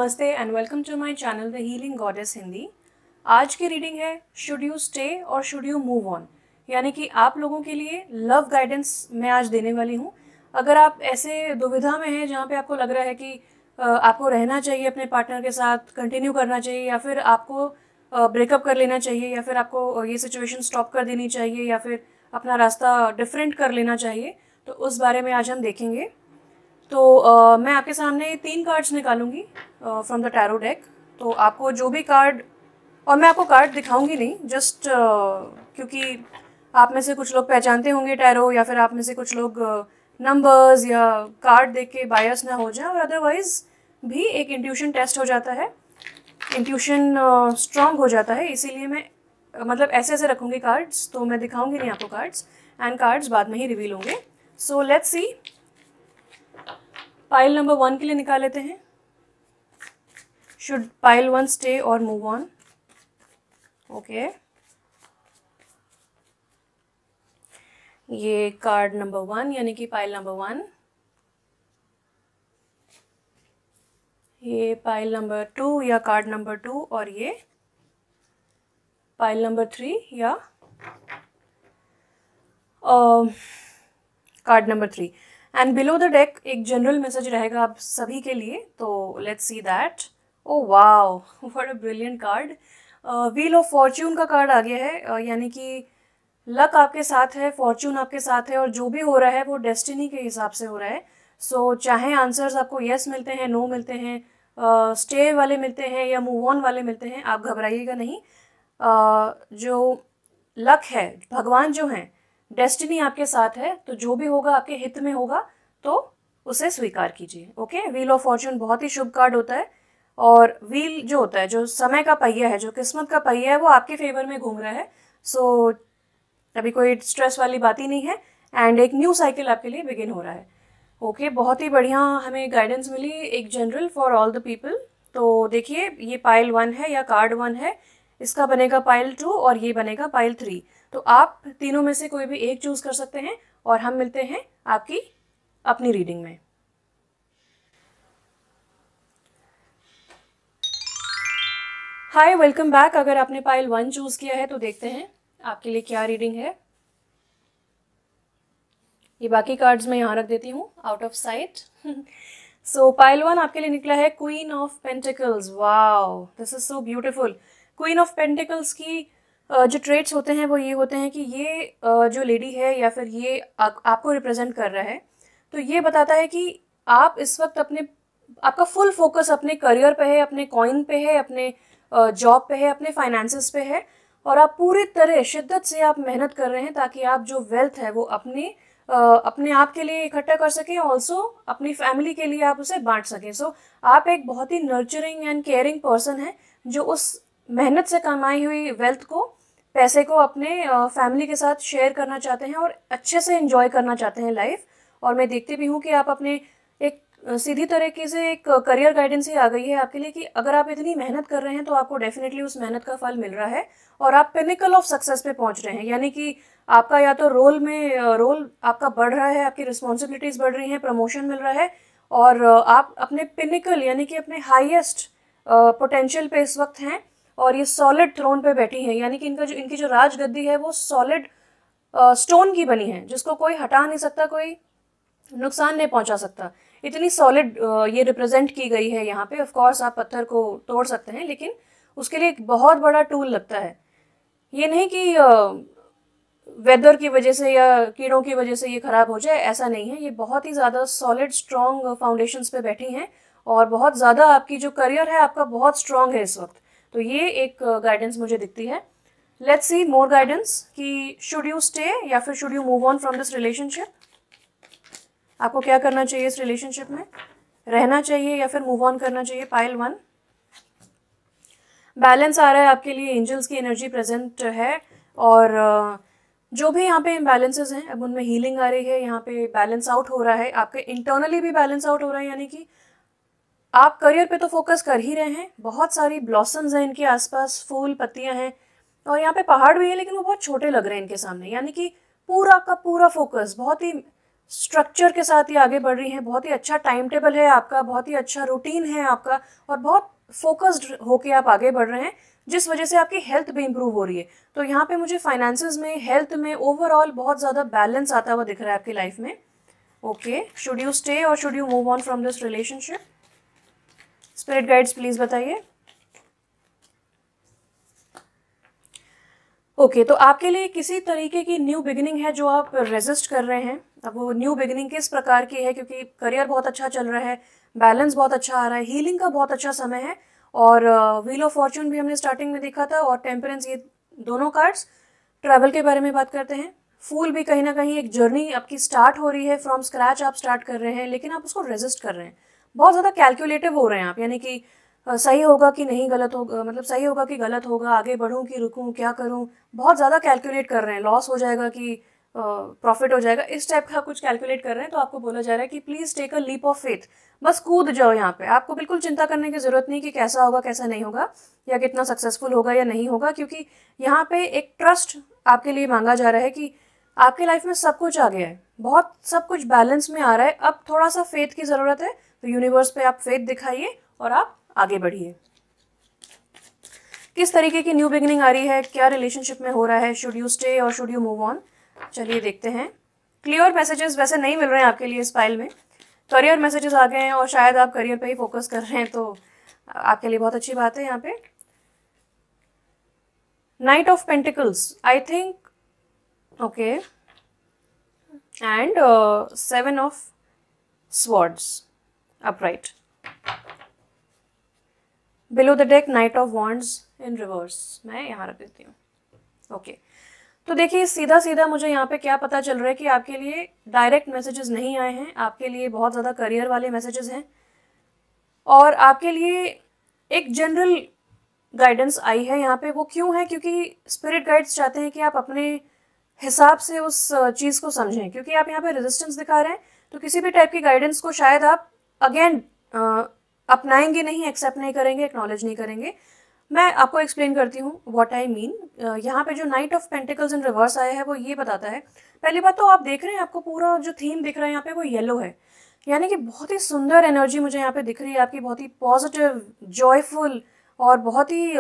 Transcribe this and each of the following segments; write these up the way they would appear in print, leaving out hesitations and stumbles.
नमस्ते and welcome to my channel the healing goddess Hindi. आज की रीडिंग है शुड यू स्टे और शुड यू मूव ऑन, यानी कि आप लोगों के लिए लव गाइडेंस मैं आज देने वाली हूँ। अगर आप ऐसे दुविधा में हैं जहाँ पे आपको लग रहा है कि आपको रहना चाहिए अपने पार्टनर के साथ, कंटिन्यू करना चाहिए, या फिर आपको ब्रेकअप कर लेना चाहिए, या फिर आपको ये सिचुएशन स्टॉप कर देनी चाहिए, या फिर अपना रास्ता डिफरेंट कर लेना चाहिए, तो उस बारे में आज हम देखेंगे। तो मैं आपके सामने 3 कार्ड्स निकालूंगी फ्रॉम द टैरो डेक। तो आपको जो भी कार्ड, और मैं आपको कार्ड दिखाऊंगी नहीं, जस्ट क्योंकि आप में से कुछ लोग पहचानते होंगे टैरो, या फिर आप में से कुछ लोग नंबर्स या कार्ड देख के बायस ना हो जाए, और अदरवाइज भी एक इंट्यूशन टेस्ट हो जाता है, इंट्यूशन स्ट्रांग हो जाता है। इसीलिए मैं मतलब ऐसे ऐसे रखूंगी कार्ड्स, तो मैं दिखाऊंगी नहीं आपको कार्ड्स, एंड कार्ड्स बाद में ही रिवील होंगे। So let's see, pile number 1 के लिए निकाल लेते हैं। शुड पाइल 1 स्टे और मूव ऑन? ओके, ये कार्ड नंबर 1 यानी कि पाइल नंबर 1, ये पाइल नंबर 2 या कार्ड नंबर 2, और ये पाइल नंबर 3 या card number 3। And below the deck एक जनरल मैसेज रहेगा आप सभी के लिए, तो let's see that. Oh wow, what a brilliant card. Wheel of Fortune का कार्ड आ गया है, यानी कि लक आपके साथ है, फॉर्च्यून आपके साथ है, और जो भी हो रहा है वो डेस्टिनी के हिसाब से हो रहा है। सो चाहे आंसर्स आपको यस मिलते हैं, नो मिलते हैं, स्टे वाले मिलते हैं या मूव ऑन वाले मिलते हैं, आप घबराइएगा नहीं। जो लक है, भगवान जो हैं, डेस्टिनी आपके साथ है, तो जो भी होगा आपके हित में होगा, तो उसे स्वीकार कीजिए। ओके, व्हील ऑफ फॉर्च्यून बहुत ही शुभ कार्ड होता है, और व्हील जो होता है, जो समय का पहिया है, जो किस्मत का पहिया है, वो आपके फेवर में घूम रहा है। सो अभी कोई स्ट्रेस वाली बात ही नहीं है, एंड एक न्यू साइकिल आपके लिए बिगिन हो रहा है। ओके, बहुत ही बढ़िया हमें गाइडेंस मिली, एक general for all the people. तो देखिए, ये पाइल 1 है या कार्ड 1 है, इसका बनेगा पाइल 2 और ये बनेगा पाइल 3। तो आप तीनों में से कोई भी एक चूज कर सकते हैं, और हम मिलते हैं आपकी अपनी रीडिंग में। हाय, वेलकम बैक। अगर आपने पाइल 1 चूज किया है तो देखते हैं आपके लिए क्या रीडिंग है। ये बाकी कार्ड्स मैं यहाँ रख देती हूँ out of site. So pile 1 आपके लिए निकला है queen of pentacles. Wow, this is so beautiful. Queen of pentacles की जो ट्रेट्स होते हैं वो ये होते हैं कि ये जो लेडी है या फिर ये आपको रिप्रेजेंट कर रहा है, तो ये बताता है कि आप इस वक्त आपका फुल फोकस अपने करियर पे है, अपने कॉइन पे है, अपने जॉब पे है, अपने फाइनेंसेस पे है, और आप पूरी तरह शिद्दत से आप मेहनत कर रहे हैं ताकि आप जो वेल्थ है वो अपने आप के लिए इकट्ठा कर सकें, ऑल्सो अपनी फैमिली के लिए आप उसे बांट सकें। सो आप एक बहुत ही नर्चरिंग एंड केयरिंग पर्सन है, जो उस मेहनत से कमाई हुई वेल्थ को, पैसे को अपने फैमिली के साथ शेयर करना चाहते हैं और अच्छे से एंजॉय करना चाहते हैं लाइफ। और मैं देखती भी हूँ कि आप अपने एक सीधी तरीके से एक करियर गाइडेंस ही आ गई है आपके लिए कि अगर आप इतनी मेहनत कर रहे हैं तो आपको डेफिनेटली उस मेहनत का फल मिल रहा है, और आप पिनिकल ऑफ सक्सेस पे पहुंच रहे हैं। यानी कि आपका या तो रोल आपका बढ़ रहा है, आपकी रिस्पॉन्सिबिलिटीज बढ़ रही हैं, प्रमोशन मिल रहा है, और आप अपने पिनिकल यानी कि अपने हाईएस्ट पोटेंशियल पे इस वक्त हैं, और ये सॉलिड थ्रोन पे बैठी हैं। यानी कि इनकी जो राजगद्दी है वो सॉलिड स्टोन की बनी है, जिसको कोई हटा नहीं सकता, कोई नुकसान नहीं पहुंचा सकता। इतनी सॉलिड ये रिप्रेजेंट की गई है यहाँ पे। ऑफ कोर्स आप पत्थर को तोड़ सकते हैं, लेकिन उसके लिए एक बहुत बड़ा टूल लगता है। ये नहीं कि वेदर की वजह से या कीड़ों की वजह से ये खराब हो जाए, ऐसा नहीं है। ये बहुत ही ज़्यादा सॉलिड स्ट्रॉन्ग फाउंडेशंस पे बैठी हैं, और बहुत ज़्यादा आपकी जो करियर है आपका बहुत स्ट्रॉन्ग है इस वक्त। तो ये एक गाइडेंस मुझे दिखती है। लेट्स सी मोर गाइडेंस कि शुड यू स्टे या फिर should you move on from this relationship. आपको क्या करना चाहिए इस रिलेशनशिप में? रहना चाहिए या फिर मूव ऑन करना चाहिए? पाइल 1 बैलेंस आ रहा है आपके लिए, एंजल्स की एनर्जी प्रेजेंट है, और जो भी यहाँ पे इम्बैलेंसेस हैं अब उनमें हीलिंग आ रही है। यहाँ पे बैलेंस आउट हो रहा है, आपके इंटरनली भी बैलेंस आउट हो रहा है। यानी कि आप करियर पे तो फोकस कर ही रहे हैं, बहुत सारी ब्लॉसम्स हैं इनके आसपास, फूल पत्तियां हैं, और यहाँ पे पहाड़ भी है, लेकिन वो बहुत छोटे लग रहे हैं इनके सामने। यानी कि पूरा का पूरा फोकस बहुत ही स्ट्रक्चर के साथ ही आगे बढ़ रही हैं, बहुत ही अच्छा टाइम टेबल है आपका, बहुत ही अच्छा रूटीन है आपका, और बहुत फोकस्ड होके आप आगे बढ़ रहे हैं, जिस वजह से आपकी हेल्थ भी इंप्रूव हो रही है। तो यहाँ पे मुझे फाइनेंसेस में, हेल्थ में, ओवरऑल बहुत ज़्यादा बैलेंस आता हुआ दिख रहा है आपकी लाइफ में। ओके, शुड यू स्टे और should you move on from this relationship? Spirit guides please बताइए। ओके, तो आपके लिए किसी तरीके की न्यू बिगिनिंग है जो आप रेजिस्ट कर रहे हैं। अब वो न्यू बिगिनिंग किस प्रकार की है, क्योंकि करियर बहुत अच्छा चल रहा है, बैलेंस बहुत अच्छा आ रहा है, हीलिंग का बहुत अच्छा समय है, और व्हील ऑफ फॉर्चून भी हमने स्टार्टिंग में देखा था, और टेम्परेंस, ये दोनों कार्ड्स ट्रैवल के बारे में बात करते हैं। फूल भी कहीं ना कहीं एक जर्नी आपकी स्टार्ट हो रही है, फ्रॉम स्क्रैच आप स्टार्ट कर रहे हैं, लेकिन आप उसको रेजिस्ट कर रहे हैं, बहुत ज़्यादा कैलकुलेटिव हो रहे हैं आप, यानी कि सही होगा कि नहीं, गलत होगा, मतलब सही होगा कि गलत होगा, आगे बढ़ूं कि रुकूं, क्या करूं, बहुत ज़्यादा कैलकुलेट कर रहे हैं, लॉस हो जाएगा कि प्रॉफिट हो जाएगा, इस टाइप का कुछ कैलकुलेट कर रहे हैं। तो आपको बोला जा रहा है कि please take a leap of faith, बस कूद जाओ यहाँ पे, आपको बिल्कुल चिंता करने की ज़रूरत नहीं कि कैसा होगा कैसा नहीं होगा, या कितना सक्सेसफुल होगा या नहीं होगा, क्योंकि यहाँ पे एक ट्रस्ट आपके लिए मांगा जा रहा है कि आपकी लाइफ में सब कुछ आ गया है, बहुत सब कुछ बैलेंस में आ रहा है, अब थोड़ा सा फेथ की ज़रूरत है। तो यूनिवर्स पे आप फेथ दिखाइए और आप आगे बढ़िए। किस तरीके की न्यू बिगिनिंग आ रही है, क्या रिलेशनशिप में हो रहा है, शुड यू स्टे और शुड यू मूव ऑन? चलिए देखते हैं। क्लियर मैसेजेस वैसे नहीं मिल रहे हैं आपके लिए इस फाइल में, करियर मैसेजेस आ गए हैं, और शायद आप करियर पे ही फोकस कर रहे हैं, तो आपके लिए बहुत अच्छी बात है। यहाँ पे night of pentacles, I think, okay, and 7 of swords upright, below the deck night of wands in reverse, मैं यहाँ रख देती हूँ। ओके, तो देखिए सीधा सीधा मुझे यहाँ पे क्या पता चल रहा है कि आपके लिए डायरेक्ट मैसेजेस नहीं आए हैं, आपके लिए बहुत ज़्यादा करियर वाले मैसेजेस हैं, और आपके लिए एक जनरल गाइडेंस आई है यहाँ पे। वो क्यों है? क्योंकि स्पिरिट गाइड्स चाहते हैं कि आप अपने हिसाब से उस चीज़ को समझें, क्योंकि आप यहाँ पे रेजिस्टेंस दिखा रहे हैं, तो किसी भी टाइप की गाइडेंस को शायद आप अगेन अपनाएंगे नहीं, एक्सेप्ट नहीं करेंगे, एक्नॉलेज नहीं करेंगे। मैं आपको एक्सप्लेन करती हूँ व्हाट आई मीन। यहाँ पे जो night of pentacles in reverse आया है वो ये बताता है, पहली बात तो आप देख रहे हैं, आपको पूरा जो थीम दिख रहा है यहाँ पे वो येलो है, यानी कि बहुत ही सुंदर एनर्जी मुझे यहाँ पे दिख रही है आपकी, बहुत ही पॉजिटिव, जॉयफुल, और बहुत ही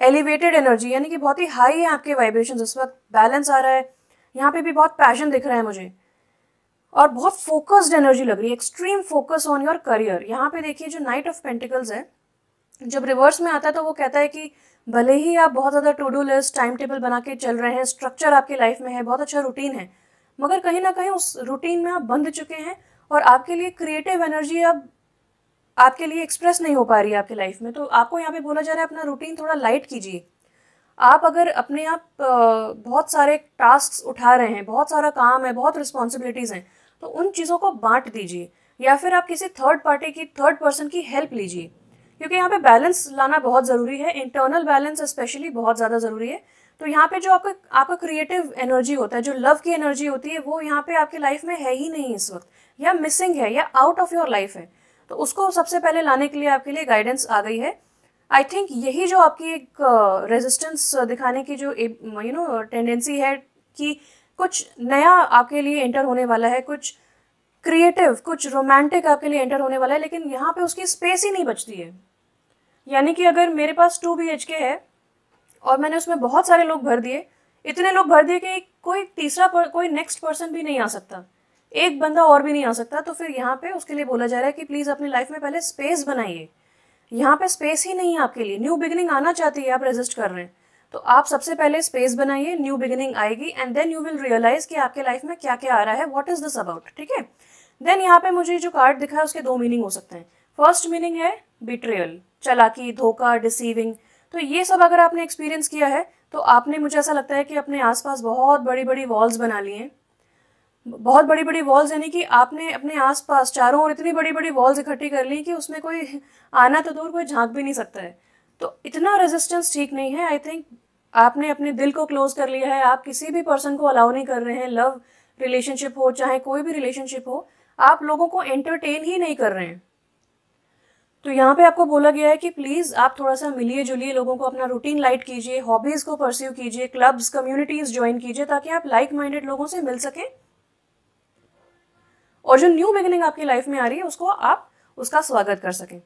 एलिवेटेड एनर्जी, यानी कि बहुत ही हाई है आपके वाइब्रेशन इस वक्त, बैलेंस आ रहा है, यहाँ पे भी बहुत पैशन दिख रहा है मुझे, और बहुत फोकस्ड एनर्जी लग रही है, extreme focus on your career. यहाँ पे देखिए जो नाइट ऑफ पेंटिकल्स है, जब रिवर्स में आता है तो वो कहता है कि भले ही आप बहुत ज़्यादा to do list, time table बना के चल रहे हैं, स्ट्रक्चर आपकी लाइफ में है, बहुत अच्छा रूटीन है, मगर कहीं ना कहीं उस रूटीन में आप बंध चुके हैं, और आपके लिए क्रिएटिव एनर्जी अब आपके लिए एक्सप्रेस नहीं हो पा रही है आपकी लाइफ में। तो आपको यहाँ पे बोला जा रहा है अपना रूटीन थोड़ा लाइट कीजिए। आप अगर अपने आप बहुत सारे टास्क उठा रहे हैं, बहुत सारा काम है, बहुत रिस्पॉन्सिबिलिटीज़ हैं, तो उन चीज़ों को बांट दीजिए, या फिर आप किसी थर्ड पार्टी की, थर्ड पर्सन की हेल्प लीजिए, क्योंकि यहाँ पे बैलेंस लाना बहुत ज़रूरी है, इंटरनल बैलेंस स्पेशली बहुत ज़्यादा ज़रूरी है। तो यहाँ पे जो आपका क्रिएटिव एनर्जी होता है, जो लव की एनर्जी होती है, वो यहाँ पे आपकी लाइफ में है ही नहीं इस वक्त, या मिसिंग है, या आउट ऑफ योर लाइफ है। तो उसको सबसे पहले लाने के लिए आपके लिए गाइडेंस आ गई है। आई थिंक यही जो आपकी एक रेजिस्टेंस दिखाने की जो टेंडेंसी है कि कुछ नया आपके लिए एंटर होने वाला है, कुछ क्रिएटिव, कुछ रोमांटिक आपके लिए एंटर होने वाला है, लेकिन यहाँ पे उसकी स्पेस ही नहीं बचती है। यानी कि अगर मेरे पास 2 BHK है और मैंने उसमें बहुत सारे लोग भर दिए, इतने लोग भर दिए कि कोई नेक्स्ट पर्सन भी नहीं आ सकता, एक बंदा और भी नहीं आ सकता, तो फिर यहाँ पे उसके लिए बोला जा रहा है कि प्लीज़ अपनी लाइफ में पहले स्पेस बनाइए। यहाँ पे स्पेस ही नहीं है आपके लिए, न्यू बिगिनिंग आना चाहती है, आप रेजिस्ट कर रहे हैं, तो आप सबसे पहले स्पेस बनाइए, न्यू बिगिनिंग आएगी, and then you will realise कि आपके लाइफ में क्या क्या आ रहा है, व्हाट इज दिस अबाउट, ठीक है। देन यहाँ पे मुझे जो कार्ड दिखा है उसके 2 मीनिंग हो सकते हैं। फर्स्ट मीनिंग है बिट्रेयल, चालाकी, धोखा, डिसीविंग। तो ये सब अगर आपने एक्सपीरियंस किया है तो आपने, मुझे ऐसा लगता है कि अपने आसपास बहुत बड़ी बड़ी वॉल्स बना ली हैं, बहुत बड़ी बड़ी वॉल्स, यानी कि आपने अपने आसपास चारों ओर इतनी बड़ी बड़ी वॉल्स इकट्ठी कर ली कि उसमें कोई आना तो दूर, कोई झांक भी नहीं सकता है। तो इतना रेजिस्टेंस ठीक नहीं है। आई थिंक आपने अपने दिल को क्लोज कर लिया है, आप किसी भी पर्सन को अलाउ नहीं कर रहे हैं, लव रिलेशनशिप हो चाहे कोई भी रिलेशनशिप हो, आप लोगों को एंटरटेन ही नहीं कर रहे हैं। तो यहाँ पे आपको बोला गया है कि प्लीज़ आप थोड़ा सा मिलिए जुलिए लोगों को, अपना रूटीन लाइट कीजिए, हॉबीज़ को परस्यू कीजिए, क्लब्स, कम्युनिटीज़ ज्वाइन कीजिए, ताकि आप लाइक माइंडेड लोगों से मिल सकें और जो न्यू बिगिनिंग आपकी लाइफ में आ रही है उसको आप उसका स्वागत कर सकें।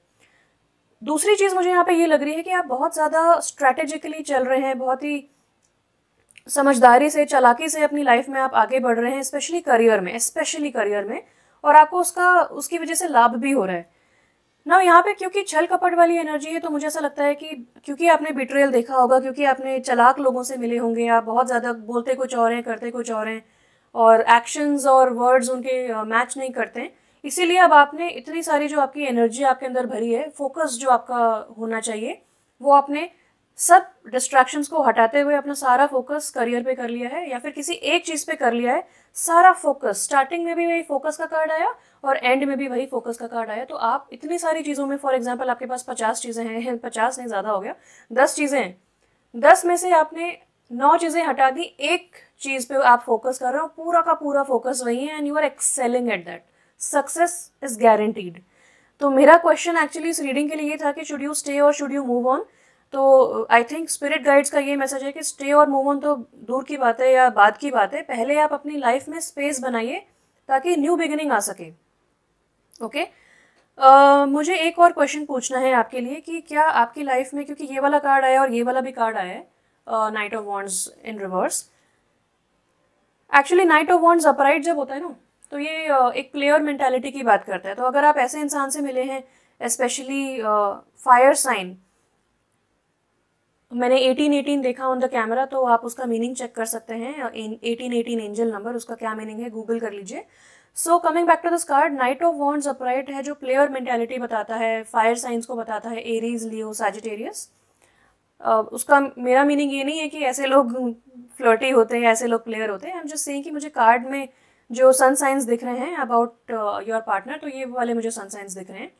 दूसरी चीज़ मुझे यहाँ पे ये लग रही है कि आप बहुत ज़्यादा स्ट्रैटेजिकली चल रहे हैं, बहुत ही समझदारी से, चालाकी से अपनी लाइफ में आप आगे बढ़ रहे हैं, स्पेशली करियर में, और आपको उसकी वजह से लाभ भी हो रहा है ना। यहाँ पे क्योंकि छल कपट वाली एनर्जी है, तो मुझे ऐसा लगता है कि क्योंकि आपने बिट्रेयल देखा होगा, क्योंकि आपने चालाक लोगों से मिले होंगे, आप बहुत ज़्यादा बोलते कुछ और हैं, करते कुछ और हैं, और एक्शंस और वर्ड्स उनके मैच नहीं करते हैं, इसीलिए अब आपने इतनी सारी जो आपकी एनर्जी आपके अंदर भरी है, फोकस जो आपका होना चाहिए, वो आपने सब डिस्ट्रैक्शंस को हटाते हुए अपना सारा फोकस करियर पे कर लिया है, या फिर किसी एक चीज़ पे कर लिया है सारा फोकस। स्टार्टिंग में भी वही फोकस का कार्ड आया और एंड में भी वही फोकस का कार्ड आया। तो आप इतनी सारी चीज़ों में, फॉर एग्जांपल आपके पास 50 चीज़ें हैं, 50 नहीं, ज़्यादा हो गया, 10 चीज़ें हैं, 10 में से आपने 9 चीज़ें हटा दी, एक चीज़ पे आप फोकस कर रहे हो, पूरा का पूरा फोकस वही है, and you are excelling at that. Success is guaranteed. तो मेरा क्वेश्चन एक्चुअली इस रीडिंग के लिए ये था कि शुड यू स्टे और शुड यू मूव ऑन। तो आई थिंक स्पिरिट गाइड्स का ये मैसेज है कि स्टे और मूव ऑन तो दूर की बात है या बाद की बात है, पहले आप अपनी लाइफ में स्पेस बनाइए ताकि न्यू बिगिनिंग आ सके। ओके, मुझे एक और क्वेश्चन पूछना है आपके लिए कि क्या आपकी लाइफ में, क्योंकि ये वाला कार्ड आया और ये वाला भी कार्ड आया है, night of wands in reverse. Actually night of wands upright जब होता है ना, तो ये एक प्लेयर मेंटालिटी की बात करता है। तो अगर आप ऐसे इंसान से मिले हैं, स्पेशली फायर साइन, मैंने 1818 देखा ऑन द कैमरा, तो आप उसका मीनिंग चेक कर सकते हैं। 1818 एंजल नंबर, उसका क्या मीनिंग है गूगल कर लीजिए। So coming back to this card, knight of wands upright है, जो प्लेयर मेंटालिटी बताता है, फायर साइंस को बताता है, एरीज, लियो, सैजिटेरियस। उसका मेरा मीनिंग ये नहीं है कि ऐसे लोग फ्लर्टी होते हैं, ऐसे लोग प्लेयर होते हैं। आई एम जस्ट सेइंग कि मुझे कार्ड में जो सन साइंस दिख रहे हैं अबाउट योर पार्टनर, तो ये वाले मुझे सन साइंस दिख रहे हैं।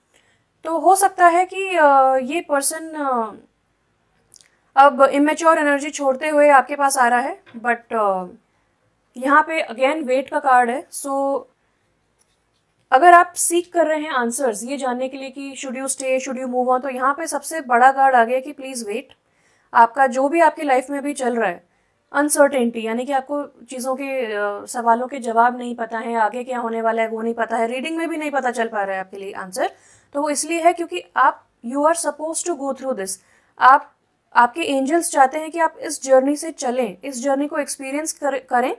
तो हो सकता है कि ये पर्सन अब इमेच्योर एनर्जी छोड़ते हुए आपके पास आ रहा है, बट यहाँ पे अगेन वेट का कार्ड है। सो अगर आप सीख कर रहे हैं आंसर्स ये जानने के लिए कि should you stay, should you move on, तो यहाँ पे सबसे बड़ा कार्ड आ गया कि प्लीज़ वेट। आपका जो भी आपकी लाइफ में अभी चल रहा है, अनसर्टेनिटी, यानी कि आपको चीज़ों के सवालों के जवाब नहीं पता है, आगे क्या होने वाला है वो नहीं पता है, रीडिंग में भी नहीं पता चल पा रहा है आपके लिए आंसर, तो वो इसलिए है क्योंकि आप you are suppose to go through this. आपके एंजल्स चाहते हैं कि आप इस जर्नी से चलें, इस जर्नी को एक्सपीरियंस करें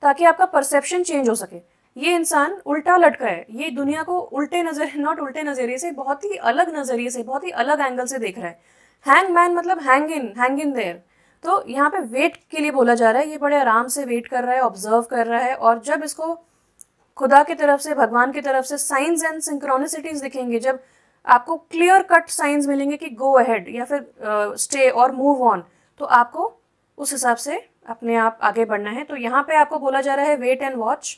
ताकि आपका परसेप्शन चेंज हो सके। ये इंसान उल्टा लटका है, ये दुनिया को उल्टे नज़रिए से, बहुत ही अलग नज़रिए से, बहुत ही अलग एंगल से देख रहा है। हैंग मैन मतलब हैंग इन देयर। तो यहाँ पे वेट के लिए बोला जा रहा है, ये बड़े आराम से वेट कर रहा है, ऑब्जर्व कर रहा है, और जब इसको खुदा की तरफ से, भगवान की तरफ से साइंस एंड सिंक्रोनिसिटीज दिखेंगे, जब आपको क्लियर कट साइंस मिलेंगे कि गो अहेड या फिर स्टे और मूव ऑन, तो आपको उस हिसाब से अपने आप आगे बढ़ना है। तो यहाँ पे आपको बोला जा रहा है वेट एंड वॉच,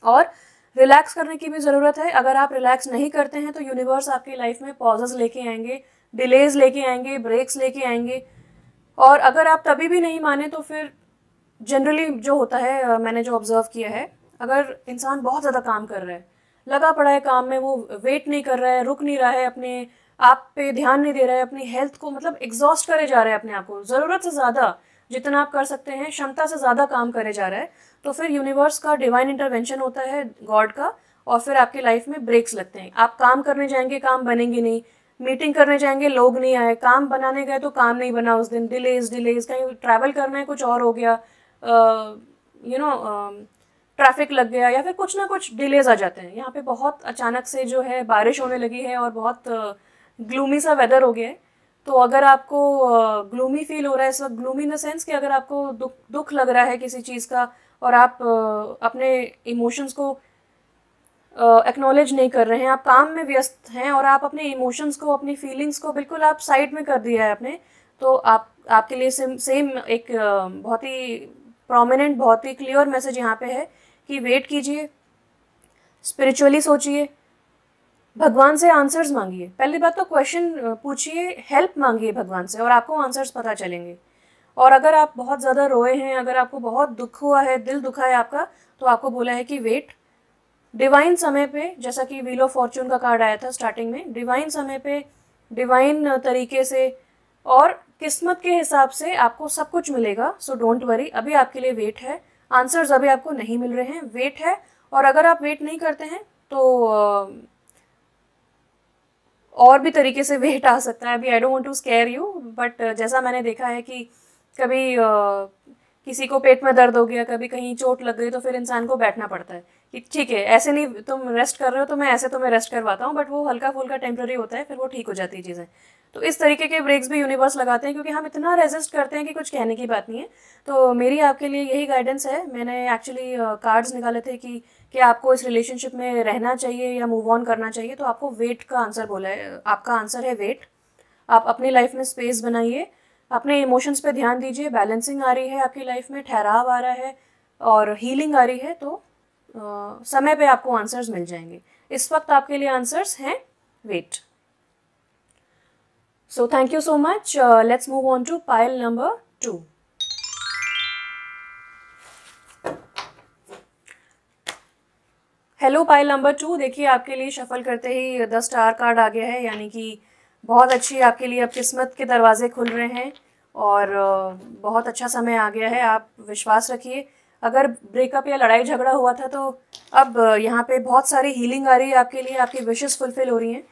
और रिलैक्स करने की भी ज़रूरत है। अगर आप रिलैक्स नहीं करते हैं तो यूनिवर्स आपकी लाइफ में पॉजेस लेके आएंगे, डिलेज लेके आएंगे, ब्रेक्स लेके आएंगे, और अगर आप तभी भी नहीं माने तो फिर जनरली जो होता है, मैंने जो ऑब्जर्व किया है, अगर इंसान बहुत ज़्यादा काम कर रहा है, लगा पड़ा है काम में, वो वेट नहीं कर रहा है, रुक नहीं रहा है, अपने आप पे ध्यान नहीं दे रहा है, अपनी हेल्थ को मतलब एग्जॉस्ट करे जा रहा है अपने आप को, ज़रूरत से ज़्यादा जितना आप कर सकते हैं, क्षमता से ज़्यादा काम करे जा रहा है, तो फिर यूनिवर्स का डिवाइन इंटरवेंशन होता है, गॉड का, और फिर आपकी लाइफ में ब्रेक्स लगते हैं। आप काम करने जाएंगे, काम बनेंगे नहीं, मीटिंग करने जाएंगे, लोग नहीं आए, काम बनाने गए तो काम नहीं बना उस दिन, डिलेज, कहीं ट्रैवल करना है कुछ और हो गया, ट्रैफिक लग गया, या फिर कुछ ना कुछ डिलेज आ जाते हैं। यहाँ पे बहुत अचानक से जो है बारिश होने लगी है और बहुत ग्लूमी सा वेदर हो गया है। तो अगर आपको ग्लूमी फील हो रहा है इस वक्त, ग्लूमी इन द सेंस कि अगर आपको दुख लग रहा है किसी चीज़ का, और आप अपने इमोशंस को एक्नॉलेज नहीं कर रहे हैं, आप काम में व्यस्त हैं और आप अपने इमोशंस को, अपनी फीलिंग्स को बिल्कुल आप साइड में कर दिया है आपने, तो आपके लिए सेम एक बहुत ही प्रोमिनेंट, बहुत ही क्लियर मैसेज यहाँ पे है कि वेट कीजिए, स्पिरिचुअली सोचिए, भगवान से आंसर्स मांगिए। पहली बात तो क्वेश्चन पूछिए, हेल्प मांगिए भगवान से, और आपको आंसर्स पता चलेंगे। और अगर आप बहुत ज़्यादा रोए हैं, अगर आपको बहुत दुख हुआ है, दिल दुखा है आपका, तो आपको बोला है कि वेट, डिवाइन समय पे, जैसा कि व्हील ऑफ फॉर्चून का कार्ड आया था स्टार्टिंग में, डिवाइन समय पे, डिवाइन तरीके से और किस्मत के हिसाब से आपको सब कुछ मिलेगा। सो डोंट वरी, अभी आपके लिए वेट है, आंसर्स अभी आपको नहीं मिल रहे हैं, वेट है। और अगर आप वेट नहीं करते हैं तो और भी तरीके से वेट आ सकता है। अभी I don't want to scare you, but जैसा मैंने देखा है कि कभी किसी को पेट में दर्द हो गया, कभी कहीं चोट लग गई, तो फिर इंसान को बैठना पड़ता है कि ठीक है ऐसे नहीं तुम रेस्ट कर रहे हो तो मैं ऐसे तुम्हें रेस्ट करवाता हूँ, बट वो हल्का फुल्का टेम्प्रेरी होता है, फिर वो ठीक हो जाती है चीज़ें। तो इस तरीके के ब्रेक्स भी यूनिवर्स लगाते हैं, क्योंकि हम इतना रेजिस्ट करते हैं कि कुछ कहने की बात नहीं है। तो मेरी आपके लिए यही गाइडेंस है। मैंने एक्चुअली कार्ड्स निकाले थे कि आपको इस रिलेशनशिप में रहना चाहिए या मूव ऑन करना चाहिए, तो आपको वेट का आंसर बोला है। आपका आंसर है वेट। आप अपनी लाइफ में स्पेस बनाइए, अपने इमोशंस पे ध्यान दीजिए, बैलेंसिंग आ रही है आपकी लाइफ में, ठहराव आ रहा है और हीलिंग आ रही है, तो समय पे आपको आंसर्स मिल जाएंगे। इस वक्त आपके लिए आंसर्स हैं wait. So thank you so much. Let's move on to pile number 2। Hello pile number 2, देखिए आपके लिए शफल करते ही 10 स्टार कार्ड आ गया है, यानी कि बहुत अच्छी आपके लिए अब किस्मत के दरवाजे खुल रहे हैं और बहुत अच्छा समय आ गया है। आप विश्वास रखिए। अगर ब्रेकअप या लड़ाई झगड़ा हुआ था तो अब यहाँ पे बहुत सारी हीलिंग आ रही है आपके लिए, आपकी विशेस फुलफिल हो रही हैं।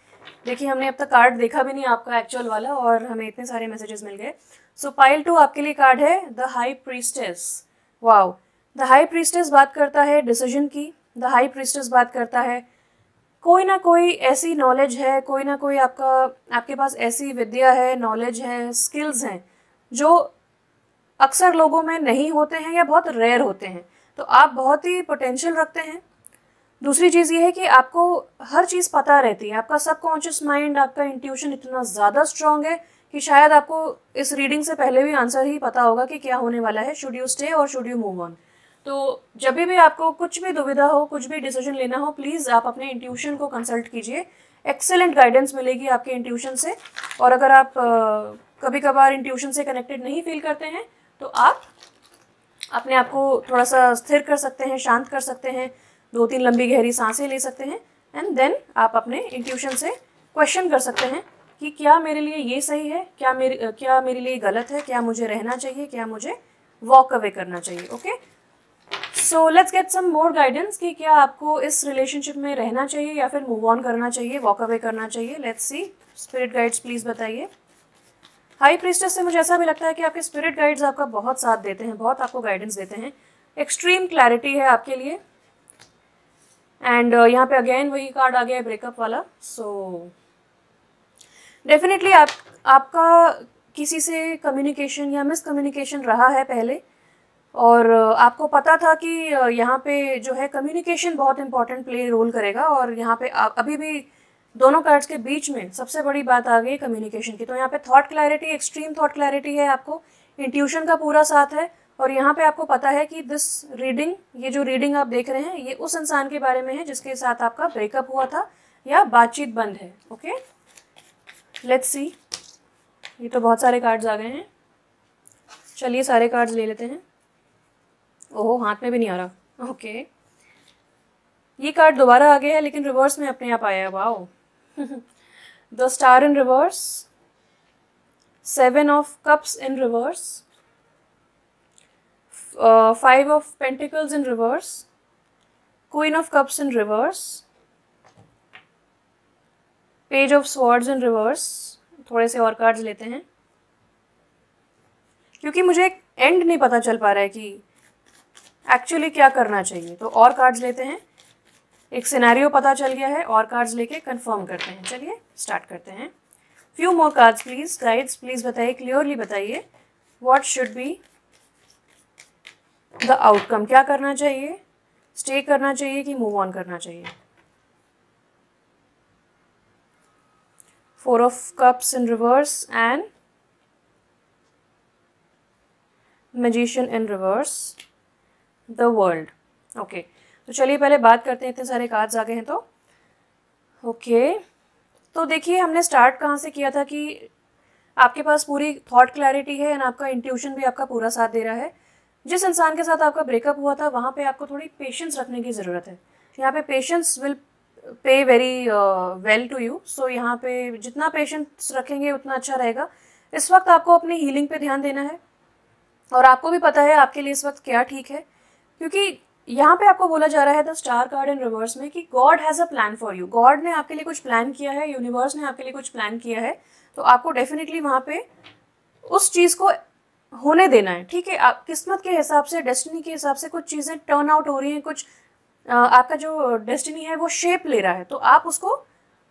देखिए हमने अब तक कार्ड देखा भी नहीं आपका एक्चुअल वाला और हमें इतने सारे मैसेजेस मिल गए। सो पाइल 2 आपके लिए कार्ड है the high priestess. Wow, the high priestess बात करता है डिसीजन की। द हाई प्रीस्टेस बात करता है कोई ना कोई ऐसी नॉलेज है, कोई ना कोई आपके पास ऐसी विद्या है, नॉलेज है, स्किल्स हैं जो अक्सर लोगों में नहीं होते हैं या बहुत रेयर होते हैं। तो आप बहुत ही पोटेंशियल रखते हैं। दूसरी चीज़ ये है कि आपको हर चीज़ पता रहती है। आपका सबकॉन्शियस माइंड, आपका इंट्यूशन इतना ज़्यादा स्ट्रांग है कि शायद आपको इस रीडिंग से पहले भी आंसर ही पता होगा कि क्या होने वाला है, शुड यू स्टे और शुड यू मूव ऑन। तो जब भी आपको कुछ भी दुविधा हो, कुछ भी डिसीजन लेना हो, प्लीज़ आप अपने इंट्यूशन को कंसल्ट कीजिए। एक्सेलेंट गाइडेंस मिलेगी आपके इंट्यूशन से। और अगर आप कभी कभार इंट्यूशन से कनेक्टेड नहीं फील करते हैं तो आप अपने आप को थोड़ा सा स्थिर कर सकते हैं, शांत कर सकते हैं, 2-3 लंबी गहरी सांसें ले सकते हैं एंड देन आप अपने इंट्यूशन से क्वेश्चन कर सकते हैं कि क्या मेरे लिए ये सही है, क्या मेरे लिए गलत है, क्या मुझे रहना चाहिए, क्या मुझे वॉक अवे करना चाहिए। Okay, so let's get some more guidance कि क्या आपको इस रिलेशनशिप में रहना चाहिए या फिर मूव ऑन करना चाहिए, वॉक अवे करना चाहिए। Let's see, spirit guides please बताइए। हाई प्रीस्टेस से मुझे ऐसा भी लगता है कि आपके स्पिरिट गाइड्स आपका बहुत साथ देते हैं, बहुत आपको गाइडेंस देते हैं। एक्सट्रीम क्लैरिटी है आपके लिए एंड यहाँ पे अगेन वही कार्ड आ गया है ब्रेकअप वाला। सो डेफिनेटली आपका किसी से कम्युनिकेशन या मिसकम्युनिकेशन रहा है पहले और आपको पता था कि यहाँ पे जो है कम्युनिकेशन बहुत इंपॉर्टेंट प्ले रोल करेगा और यहाँ पे अभी भी दोनों कार्ड्स के बीच में सबसे बड़ी बात आ गई कम्युनिकेशन की। तो यहाँ पे thought clarity, extreme thought clarity है, आपको इंट्यूशन का पूरा साथ है और यहाँ पे आपको पता है कि दिस रीडिंग, ये जो रीडिंग आप देख रहे हैं, ये उस इंसान के बारे में है जिसके साथ आपका ब्रेकअप हुआ था या बातचीत बंद है। Okay, let's see. ये तो बहुत सारे कार्ड्स आ गए हैं, चलिए सारे कार्ड्स ले लेते हैं। ओह, हाथ में भी नहीं आ रहा। ओके, ये कार्ड दोबारा आ गया है लेकिन रिवर्स में अपने आप आया है। Wow, the star in reverse, 7 of cups in reverse, 5 of pentacles in reverse, queen of cups in reverse, page of swords in reverse. थोड़े से और कार्ड्स लेते हैं क्योंकि मुझे एक एंड नहीं पता चल पा रहा है कि एक्चुअली क्या करना चाहिए। तो और कार्ड्स लेते हैं, एक सिनेरियो पता चल गया है, और कार्ड्स लेके कंफर्म करते हैं। चलिए स्टार्ट करते हैं। Few more cards please, guides please बताइए, क्लियरली बताइए what should be the outcome. क्या करना चाहिए, स्टे करना चाहिए कि मूव ऑन करना चाहिए। 4 of cups in reverse and magician in reverse, the world. Okay, तो चलिए पहले बात करते हैं, इतने सारे कार्ड्स आ गए हैं तो। ओके, तो देखिए हमने स्टार्ट कहाँ से किया था कि आपके पास पूरी थॉट क्लैरिटी है एंड आपका इंट्यूशन भी आपका पूरा साथ दे रहा है। जिस इंसान के साथ आपका ब्रेकअप हुआ था वहाँ पे आपको थोड़ी पेशेंस रखने की ज़रूरत है। यहाँ पे patience will pay very well to you. So यहाँ पे जितना पेशेंस रखेंगे उतना अच्छा रहेगा। इस वक्त आपको अपनी हीलिंग पे ध्यान देना है और आपको भी पता है आपके लिए इस वक्त क्या ठीक है। क्योंकि यहाँ पे आपको बोला जा रहा है the star card in reverse में कि God has a plan for you, God ने आपके लिए कुछ प्लान किया है, यूनिवर्स ने आपके लिए कुछ प्लान किया है, तो आपको डेफिनेटली वहाँ पे उस चीज़ को होने देना है। ठीक है, आप किस्मत के हिसाब से, डेस्टिनी के हिसाब से कुछ चीज़ें टर्न आउट हो रही हैं, कुछ आपका जो डेस्टिनी है वो शेप ले रहा है, तो आप उसको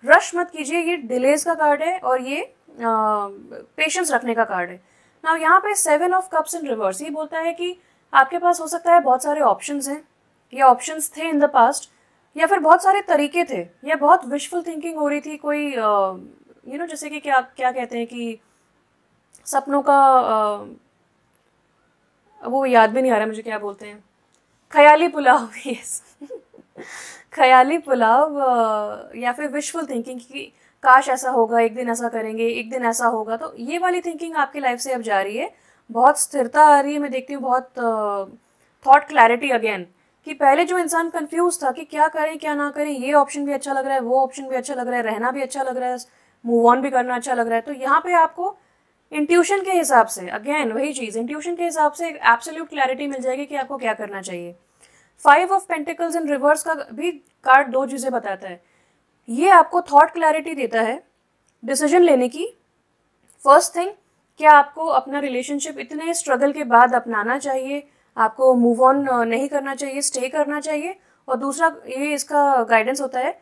रश मत कीजिए। ये डिलेज का कार्ड है और ये पेशेंस रखने का कार्ड है। ना यहाँ पे 7 ऑफ कप्स इन रिवर्स, ये बोलता है कि आपके पास हो सकता है बहुत सारे ऑप्शंस हैं, या ऑप्शंस थे इन द पास्ट, या फिर बहुत सारे तरीके थे, या बहुत विशफुल थिंकिंग हो रही थी, कोई जैसे कि क्या क्या कहते हैं कि सपनों का वो याद भी नहीं आ रहा मुझे क्या बोलते हैं, ख्याली पुलाव यस ख्याली पुलाव, या फिर विशफुल थिंकिंग कि काश ऐसा होगा, एक दिन ऐसा करेंगे, एक दिन ऐसा होगा। तो ये वाली थिंकिंग आपकी लाइफ से अब जा रही है, बहुत स्थिरता आ रही है। मैं देखती हूँ बहुत थॉट क्लैरिटी अगेन, कि पहले जो इंसान कंफ्यूज था कि क्या करें क्या ना करें, ये ऑप्शन भी अच्छा लग रहा है, वो ऑप्शन भी अच्छा लग रहा है, रहना भी अच्छा लग रहा है, मूव ऑन भी करना अच्छा लग रहा है, तो यहाँ पे आपको इंट्यूशन के हिसाब से, अगेन वही चीज़, इंट्यूशन के हिसाब से एब्सोल्यूट क्लैरिटी मिल जाएगी कि आपको क्या करना चाहिए। 5 ऑफ पेंटिकल्स इन रिवर्स का भी कार्ड दो चीज़ें बताता है। ये आपको थॉट क्लैरिटी देता है डिसीजन लेने की। फर्स्ट थिंग, क्या आपको अपना रिलेशनशिप इतने स्ट्रगल के बाद अपनाना चाहिए, आपको मूव ऑन नहीं करना चाहिए, स्टे करना चाहिए। और दूसरा ये इसका गाइडेंस होता है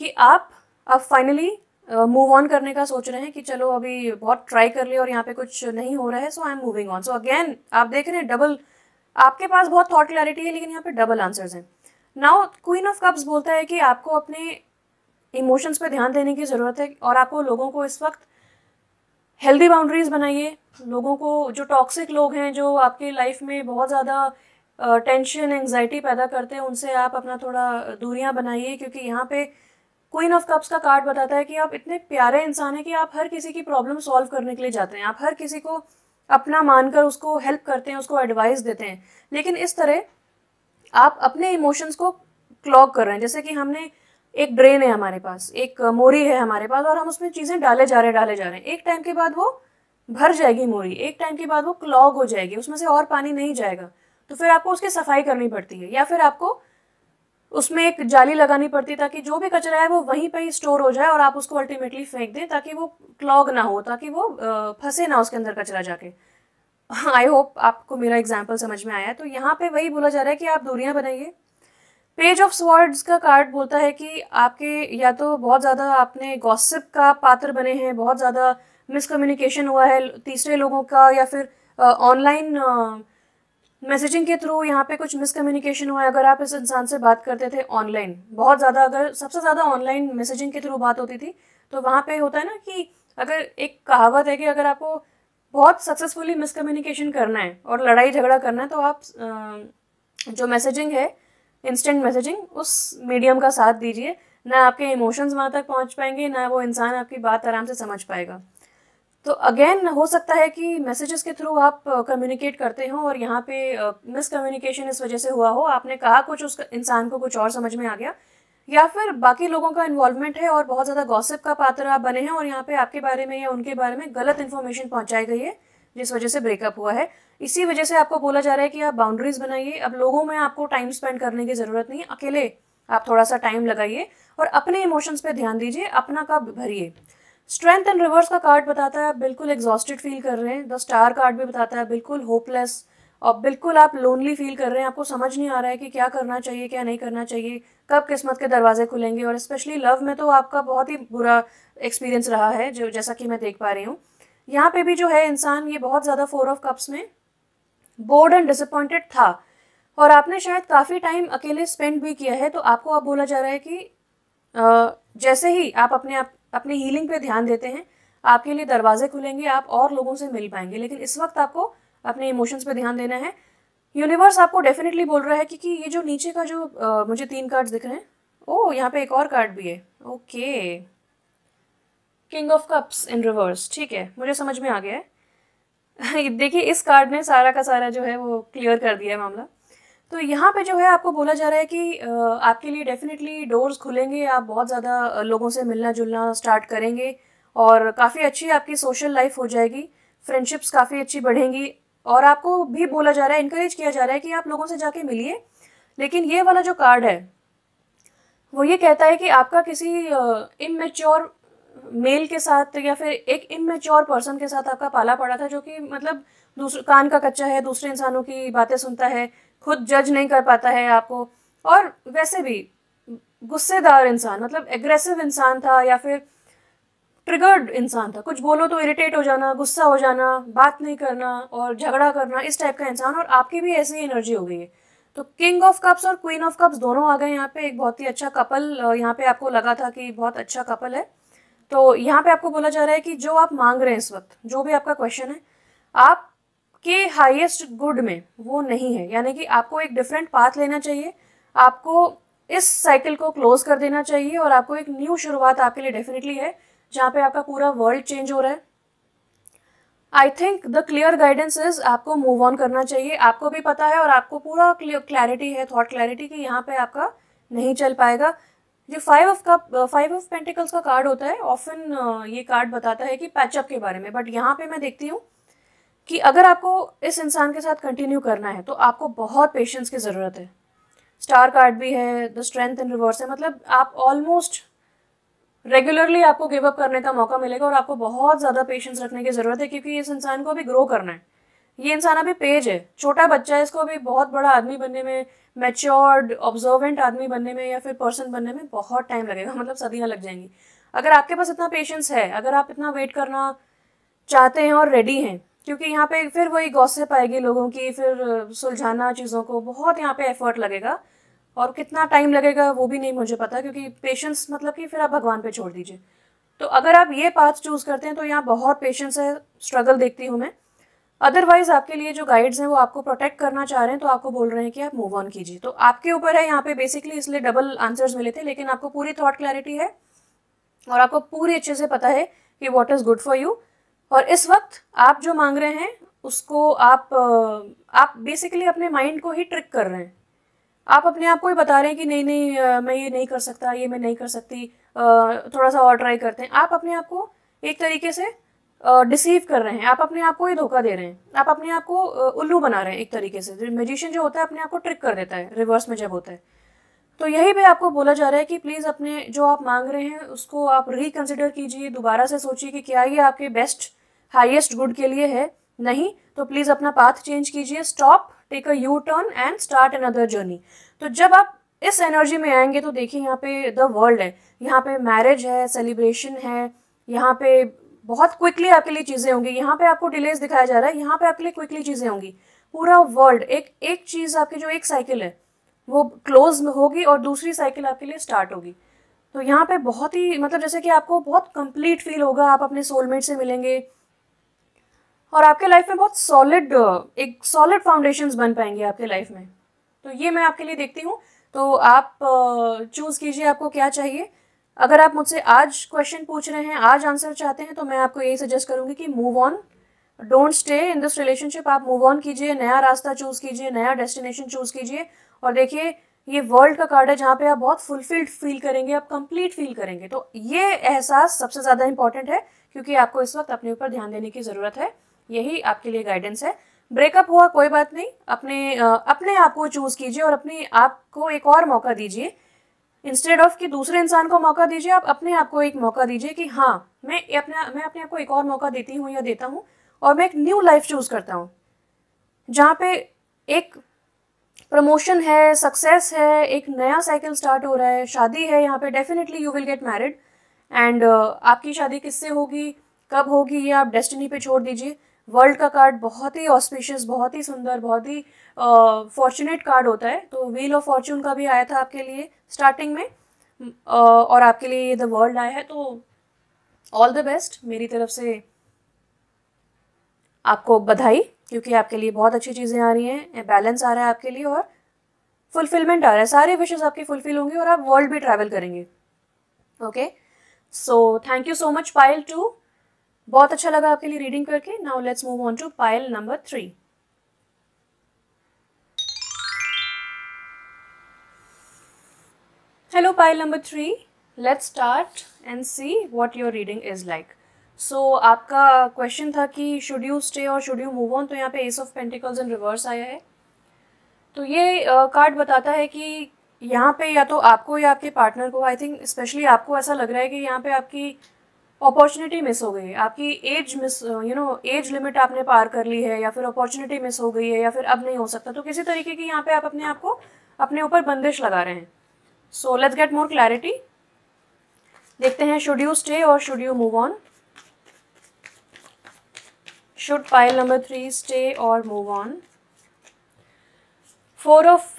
कि आप अब फाइनली मूव ऑन करने का सोच रहे हैं कि चलो अभी बहुत ट्राई कर लिया और यहाँ पे कुछ नहीं हो रहा है, so I am moving on. So again आप देख रहे हैं डबल, आपके पास बहुत थॉट क्लैरिटी है लेकिन यहाँ पे डबल आंसर्स हैं। नाउ क्वीन ऑफ कप्स बोलता है कि आपको अपने इमोशंस पे ध्यान देने की ज़रूरत है, और आपको लोगों को इस वक्त हेल्दी बाउंड्रीज बनाइए। लोगों को, जो टॉक्सिक लोग हैं, जो आपकी लाइफ में बहुत ज़्यादा टेंशन एंग्जाइटी पैदा करते हैं, उनसे आप अपना थोड़ा दूरियां बनाइए, क्योंकि यहाँ पे क्वीन ऑफ कप्स का कार्ड बताता है कि आप इतने प्यारे इंसान हैं कि आप हर किसी की प्रॉब्लम सॉल्व करने के लिए जाते हैं, आप हर किसी को अपना मानकर उसको हेल्प करते हैं, उसको एडवाइस देते हैं, लेकिन इस तरह आप अपने इमोशंस को क्लॉग कर रहे हैं। जैसे कि हमने एक ड्रेन है हमारे पास, एक मोरी है हमारे पास, और हम उसमें चीज़ें डाले जा रहे हैं। एक टाइम के बाद वो भर जाएगी मोरी, एक टाइम के बाद वो क्लॉग हो जाएगी, उसमें से और पानी नहीं जाएगा, तो फिर आपको उसकी सफाई करनी पड़ती है, या फिर आपको उसमें एक जाली लगानी पड़ती है ताकि जो भी कचरा है वो वहीं पे ही स्टोर हो जाए और आप उसको अल्टीमेटली फेंक दें, ताकि वो क्लॉग ना हो, ताकि वो फंसे ना उसके अंदर कचरा जाके। आई होप आपको मेरा एग्जाम्पल समझ में आया है। तो यहाँ पे वही बोला जा रहा है कि आप दूरियां बनाइए। पेज ऑफ स्वॉर्ड्स का कार्ड बोलता है कि आपके या तो बहुत ज़्यादा आपने गॉसिप का पात्र बने हैं, बहुत ज़्यादा मिसकम्युनिकेशन हुआ है तीसरे लोगों का, या फिर ऑनलाइन मैसेजिंग के थ्रू यहाँ पे कुछ मिसकम्युनिकेशन हुआ है। अगर आप इस इंसान से बात करते थे ऑनलाइन, बहुत ज़्यादा, अगर सबसे ज़्यादा ऑनलाइन मैसेजिंग के थ्रू बात होती थी, तो वहाँ पे होता है ना कि अगर एक कहावत है कि अगर आपको बहुत सक्सेसफुली मिसकम्युनिकेशन करना है और लड़ाई झगड़ा करना है, तो आप जो मैसेजिंग है, इंस्टेंट मैसेजिंग, उस मीडियम का साथ दीजिए। ना आपके इमोशंस वहाँ तक पहुँच पाएंगे, ना वो इंसान आपकी बात आराम से समझ पाएगा। तो अगेन हो सकता है कि मैसेजेस के थ्रू आप कम्युनिकेट करते हो और यहाँ पे मिसकम्युनिकेशन इस वजह से हुआ हो, आपने कहा कुछ, उस इंसान को कुछ और समझ में आ गया, या फिर बाकी लोगों का इन्वॉल्वमेंट है और बहुत ज़्यादा गॉसिप का पात्र आप बने हैं और यहाँ पे आपके बारे में या उनके बारे में गलत इन्फॉर्मेशन पहुँचाई गई है, जिस वजह से ब्रेकअप हुआ है। इसी वजह से आपको बोला जा रहा है कि आप बाउंड्रीज बनाइए। अब लोगों में आपको टाइम स्पेंड करने की ज़रूरत नहीं है, अकेले आप थोड़ा सा टाइम लगाइए और अपने इमोशंस पे ध्यान दीजिए, अपना कप भरिए। स्ट्रेंथ एंड रिवर्स का कार्ड बताता है आप बिल्कुल एग्जॉस्टेड फील कर रहे हैं। द स्टार कार्ड भी बताता है बिल्कुल होपलेस और बिल्कुल आप लोनली फील कर रहे हैं, आपको समझ नहीं आ रहा है कि क्या करना चाहिए क्या नहीं करना चाहिए, कब किस्मत के दरवाजे खुलेंगे। और स्पेशली लव में तो आपका बहुत ही बुरा एक्सपीरियंस रहा है, जो जैसा कि मैं देख पा रही हूँ। यहाँ पे भी जो है इंसान ये बहुत ज़्यादा 4 ऑफ कप्स में बोर्ड एंड डिसअपॉइंटेड था और आपने शायद काफ़ी टाइम अकेले स्पेंड भी किया है। तो आपको अब बोला जा रहा है कि जैसे ही आप अपनी हीलिंग पे ध्यान देते हैं, आपके लिए दरवाजे खुलेंगे, आप और लोगों से मिल पाएंगे। लेकिन इस वक्त आपको अपने इमोशंस पे ध्यान देना है। यूनिवर्स आपको डेफिनेटली बोल रहा है कि ये जो नीचे का जो मुझे 3 कार्ड्स दिख रहे हैं, ओह यहाँ पे एक और कार्ड भी है, okay, king of cups in reverse, ठीक है, मुझे समझ में आ गया है। देखिए इस कार्ड ने सारा का सारा जो है वो क्लियर कर दिया है मामला। तो यहाँ पे जो है आपको बोला जा रहा है कि आपके लिए डेफिनेटली डोर्स खुलेंगे, आप बहुत ज़्यादा लोगों से मिलना जुलना स्टार्ट करेंगे और काफ़ी अच्छी आपकी सोशल लाइफ हो जाएगी, फ्रेंडशिप्स काफ़ी अच्छी बढ़ेंगी। और आपको भी बोला जा रहा है, इनकरेज किया जा रहा है कि आप लोगों से जाके मिलिए। लेकिन ये वाला जो कार्ड है वो ये कहता है कि आपका किसी इमेच्योर मेल के साथ या फिर एक इमेच्योर पर्सन के साथ आपका पाला पड़ा था, जो कि मतलब दूसरे कान का कच्चा है, दूसरे इंसानों की बातें सुनता है, खुद जज नहीं कर पाता है आपको, और वैसे भी गुस्सेदार इंसान, मतलब एग्रेसिव इंसान था या फिर ट्रिगर्ड इंसान था। कुछ बोलो तो इरिटेट हो जाना, गुस्सा हो जाना, बात नहीं करना और झगड़ा करना, इस टाइप का इंसान। और आपकी भी ऐसी एनर्जी हो गई है। तो किंग ऑफ कप्स और क्वीन ऑफ कप्स दोनों आ गए यहाँ पे। एक बहुत ही अच्छा कपल यहाँ पे आपको लगा था कि बहुत अच्छा कपल है। तो यहाँ पे आपको बोला जा रहा है कि जो आप मांग रहे हैं इस वक्त, जो भी आपका क्वेश्चन है, आपके हाईएस्ट गुड में वो नहीं है। यानी कि आपको एक डिफरेंट पाथ लेना चाहिए, आपको इस साइकिल को क्लोज कर देना चाहिए और आपको एक न्यू शुरुआत आपके लिए डेफिनेटली है, जहाँ पे आपका पूरा वर्ल्ड चेंज हो रहा है। I think the clear guidance is आपको मूव ऑन करना चाहिए। आपको भी पता है और आपको पूरा क्लैरिटी है, थॉट क्लैरिटी, कि यहाँ पे आपका नहीं चल पाएगा। जो फाइव ऑफ पेंटिकल्स का कार्ड होता है, ऑफन ये कार्ड बताता है कि पैचअप के बारे में। बट यहाँ पे मैं देखती हूँ कि अगर आपको इस इंसान के साथ कंटिन्यू करना है तो आपको बहुत पेशेंस की ज़रूरत है। स्टार कार्ड भी है, द स्ट्रेंथ इन रिवर्स है, मतलब आप ऑलमोस्ट रेगुलरली आपको गिव अप करने का मौका मिलेगा और आपको बहुत ज़्यादा पेशेंस रखने की ज़रूरत है, क्योंकि इस इंसान को अभी ग्रो करना है। ये इंसान अभी पेज है, छोटा बच्चा है, इसको अभी बहुत बड़ा आदमी बनने में, मैच्योर्ड ऑब्जर्वेंट आदमी बनने में या फिर पर्सन बनने में बहुत टाइम लगेगा, मतलब सदियाँ लग जाएंगी। अगर आपके पास इतना पेशेंस है, अगर आप इतना वेट करना चाहते हैं और रेडी हैं, क्योंकि यहाँ पे फिर वही गॉसिप आएगी लोगों की, फिर सुलझाना चीज़ों को, बहुत यहाँ पे एफर्ट लगेगा। और कितना टाइम लगेगा वो भी नहीं मुझे पता, क्योंकि पेशेंस मतलब कि फिर आप भगवान पे छोड़ दीजिए। तो अगर आप ये पाथ चूज करते हैं तो यहाँ बहुत पेशेंस है, स्ट्रगल देखती हूँ मैं। अदरवाइज आपके लिए जो गाइड्स हैं वो आपको प्रोटेक्ट करना चाह रहे हैं, तो आपको बोल रहे हैं कि आप मूव ऑन कीजिए। तो आपके ऊपर है यहाँ पे बेसिकली, इसलिए डबल आंसर्स मिले थे, लेकिन आपको पूरी थॉट क्लैरिटी है और आपको पूरी अच्छे से पता है कि what is good for you. और इस वक्त आप जो मांग रहे हैं उसको आप बेसिकली अपने माइंड को ही ट्रिक कर रहे हैं। आप अपने आप को ही बता रहे हैं कि नहीं नहीं मैं ये नहीं कर सकता, ये मैं नहीं कर सकती, थोड़ा सा और ट्राई करते हैं। आप अपने आप को एक तरीके से डिसीव कर रहे हैं, आप अपने आप को ही धोखा दे रहे हैं, आप अपने आप को उल्लू बना रहे हैं एक तरीके से। मैजिशियन जो होता है अपने आप को ट्रिक कर देता है रिवर्स में जब होता है। तो यही पे आपको बोला जा रहा है कि प्लीज़ अपने जो आप मांग रहे हैं उसको आप रिकंसिडर कीजिए, दोबारा से सोचिए कि क्या ये आपके बेस्ट हाईएस्ट गुड के लिए है। नहीं तो प्लीज़ अपना पाथ चेंज कीजिए, stop, take a U turn and start another journey. तो जब आप इस एनर्जी में आएंगे तो देखिए यहाँ पे द वर्ल्ड है, यहाँ पे मैरिज है, सेलिब्रेशन है, यहाँ पे बहुत क्विकली आपके लिए चीज़ें होंगी। यहाँ पे आपको डिलेज दिखाया जा रहा है, यहाँ पे आपके लिए क्विकली चीज़ें होंगी। पूरा वर्ल्ड एक एक चीज़, आपकी जो एक साइकिल है वो क्लोज होगी और दूसरी साइकिल आपके लिए स्टार्ट होगी। तो यहाँ पे बहुत ही मतलब जैसे कि आपको बहुत कंप्लीट फील होगा, आप अपने सोलमेट से मिलेंगे और आपके लाइफ में बहुत सॉलिड, एक सॉलिड फाउंडेशंस बन पाएंगे आपके लाइफ में। तो ये मैं आपके लिए देखती हूँ। तो आप चूज़ कीजिए आपको क्या चाहिए। अगर आप मुझसे आज क्वेश्चन पूछ रहे हैं, आज आंसर चाहते हैं, तो मैं आपको यही सजेस्ट करूँगी कि move on, don't stay in this relationship. आप मूव ऑन कीजिए, नया रास्ता चूज़ कीजिए, नया डेस्टिनेशन चूज़ कीजिए। और देखिए ये वर्ल्ड का कार्ड है जहाँ पे आप बहुत फुलफिल्ड फील करेंगे, आप कंप्लीट फील करेंगे। तो ये एहसास सबसे ज़्यादा इंपॉर्टेंट है, क्योंकि आपको इस वक्त अपने ऊपर ध्यान देने की ज़रूरत है। यही आपके लिए गाइडेंस है। ब्रेकअप हुआ कोई बात नहीं, अपने आप को चूज़ कीजिए और अपने आप को एक और मौका दीजिए। इंस्टेड ऑफ कि दूसरे इंसान को मौका दीजिए, आप अपने आप को एक मौका दीजिए कि हाँ मैं अपने आप को एक और मौका देती हूँ या देता हूँ और मैं एक न्यू लाइफ चूज़ करता हूँ, जहाँ पे एक प्रमोशन है, सक्सेस है, एक नया साइकिल स्टार्ट हो रहा है, शादी है। यहाँ पे definitely you will get married and आपकी शादी किससे होगी, कब होगी, ये आप डेस्टिनी पे छोड़ दीजिए। वर्ल्ड का कार्ड बहुत ही ऑस्पिशियस, बहुत ही सुंदर, बहुत ही फॉर्चुनेट कार्ड होता है। तो व्हील ऑफ फॉर्च्यून का भी आया था आपके लिए स्टार्टिंग में, और आपके लिए ये द वर्ल्ड आया है। तो ऑल द बेस्ट मेरी तरफ से, आपको बधाई, क्योंकि आपके लिए बहुत अच्छी चीज़ें आ रही हैं, बैलेंस आ रहा है आपके लिए और फुलफिलमेंट आ रहा है। सारे विशेस आपकी फुलफिल होंगी और आप वर्ल्ड भी ट्रैवल करेंगे। Okay, so thank you so much pile 2, बहुत अच्छा लगा आपके लिए रीडिंग करके। Now let's move on to pile number 3। Hello pile number 3, let's start and see what your reading is like. आपका क्वेश्चन था कि शुड यू स्टे और शुड यू मूव ऑन, तो यहाँ पे S of pentacles in reverse आया है। तो ये कार्ड बताता है कि यहाँ पे या तो आपको या आपके पार्टनर को, आई थिंक स्पेशली आपको ऐसा लग रहा है कि यहाँ पे आपकी अपॉर्चुनिटी मिस हो गई है, आपकी एज मिस एज लिमिट आपने पार कर ली है, या फिर अपॉर्चुनिटी मिस हो गई है, या फिर अब नहीं हो सकता। तो किसी तरीके की यहाँ पे आप अपने आप को अपने ऊपर बंदिश लगा रहे हैं। So let's get more clarity. देखते हैं शुड यू स्टे और should you move on. Should pile number 3 stay और move on. 4 of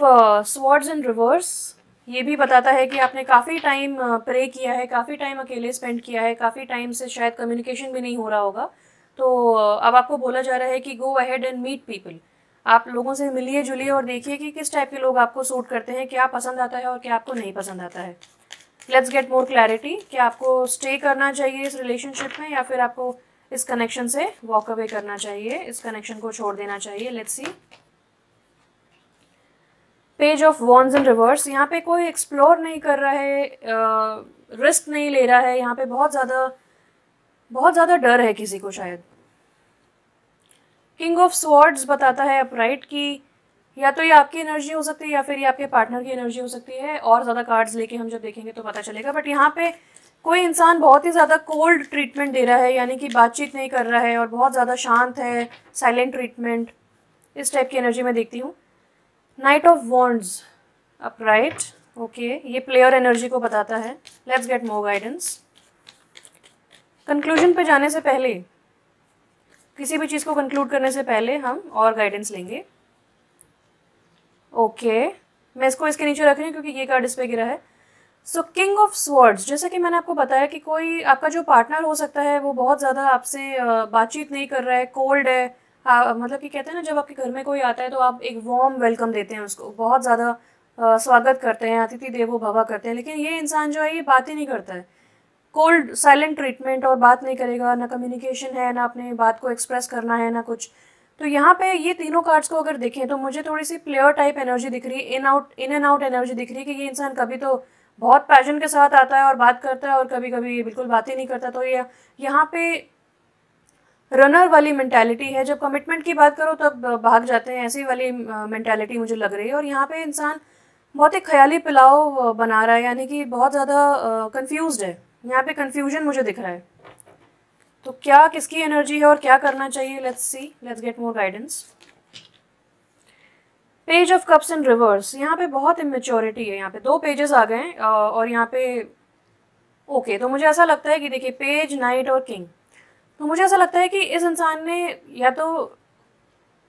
swords in reverse, ये भी बताता है कि आपने काफ़ी टाइम प्रे किया है, काफ़ी टाइम अकेले स्पेंड किया है, काफ़ी टाइम से शायद कम्युनिकेशन भी नहीं हो रहा होगा। तो अब आपको बोला जा रहा है कि go ahead and meet people. आप लोगों से मिलिए जुलिए और देखिए कि किस टाइप के लोग आपको सूट करते हैं, क्या पसंद आता है और क्या आपको नहीं पसंद आता है। Let's get more clarity. क्या आपको स्टे करना चाहिए इस रिलेशनशिप में, या फिर आपको इस कनेक्शन से वॉक अवे करना चाहिए, इस कनेक्शन को छोड़ देना चाहिए। Let's see. Page of wands in reverse, यहाँ पे कोई एक्सप्लोर नहीं कर रहा है, रिस्क नहीं ले रहा है, यहाँ पे बहुत ज़्यादा डर है किसी को शायद। किंग ऑफ स्वॉर्ड्स बताता है अपराइट कि या तो ये आपकी एनर्जी हो सकती है या फिर ये आपके पार्टनर की एनर्जी हो सकती है। और ज़्यादा कार्ड्स लेके हम जब देखेंगे तो पता चलेगा। बट यहाँ पे कोई इंसान बहुत ही ज़्यादा कोल्ड ट्रीटमेंट दे रहा है, यानी कि बातचीत नहीं कर रहा है और बहुत ज़्यादा शांत है, साइलेंट ट्रीटमेंट, इस टाइप की एनर्जी मैं देखती हूँ। Night of wands upright, okay, ये प्लेयर एनर्जी को बताता है। Let's get more guidance. Conclusion पे जाने से पहले, किसी भी चीज़ को कंक्लूड करने से पहले हम और गाइडेंस लेंगे। ओके, मैं इसको इसके नीचे रख रही हूँ क्योंकि ये कार्ड इस पे गिरा है। सो किंग ऑफ स्वॉर्ड्स, जैसा कि मैंने आपको बताया कि कोई आपका जो पार्टनर हो सकता है वो बहुत ज़्यादा आपसे बातचीत नहीं कर रहा है, कोल्ड है। मतलब कि कहते हैं ना, जब आपके घर में कोई आता है तो आप एक वार्म वेलकम देते हैं उसको, बहुत ज़्यादा स्वागत करते हैं, अतिथि देवो भव करते हैं। लेकिन ये इंसान जो है ये बात ही नहीं करता है, कोल्ड साइलेंट ट्रीटमेंट, और बात नहीं करेगा, ना कम्युनिकेशन है, ना अपने बात को एक्सप्रेस करना है, ना कुछ। तो यहाँ पे ये तीनों कार्ड्स को अगर देखें तो मुझे थोड़ी सी प्लेयर टाइप एनर्जी दिख रही है, इन एंड आउट एनर्जी दिख रही है कि ये इंसान कभी तो बहुत पैशन के साथ आता है और बात करता है, और कभी कभी ये बिल्कुल बात ही नहीं करता। तो ये यहाँ पे रनर वाली मेंटालिटी है, जब कमिटमेंट की बात करो तब भाग जाते हैं, ऐसी वाली मेंटालिटी मुझे लग रही है। और यहाँ पे इंसान बहुत ही ख्याली पुलाव बना रहा है, यानी कि बहुत ज़्यादा कंफ्यूज्ड है। यहाँ पे कंफ्यूजन मुझे दिख रहा है। तो क्या किसकी एनर्जी है और क्या करना चाहिए, let's see, let's get more guidance. Page of cups in reverse, यहाँ पे बहुत इमेच्योरिटी है। यहाँ पे 2 पेजेस आ गए हैं और यहाँ पे ओके। तो मुझे ऐसा लगता है कि देखिए, पेज, नाइट और किंग, तो मुझे ऐसा लगता है कि इस इंसान ने, या तो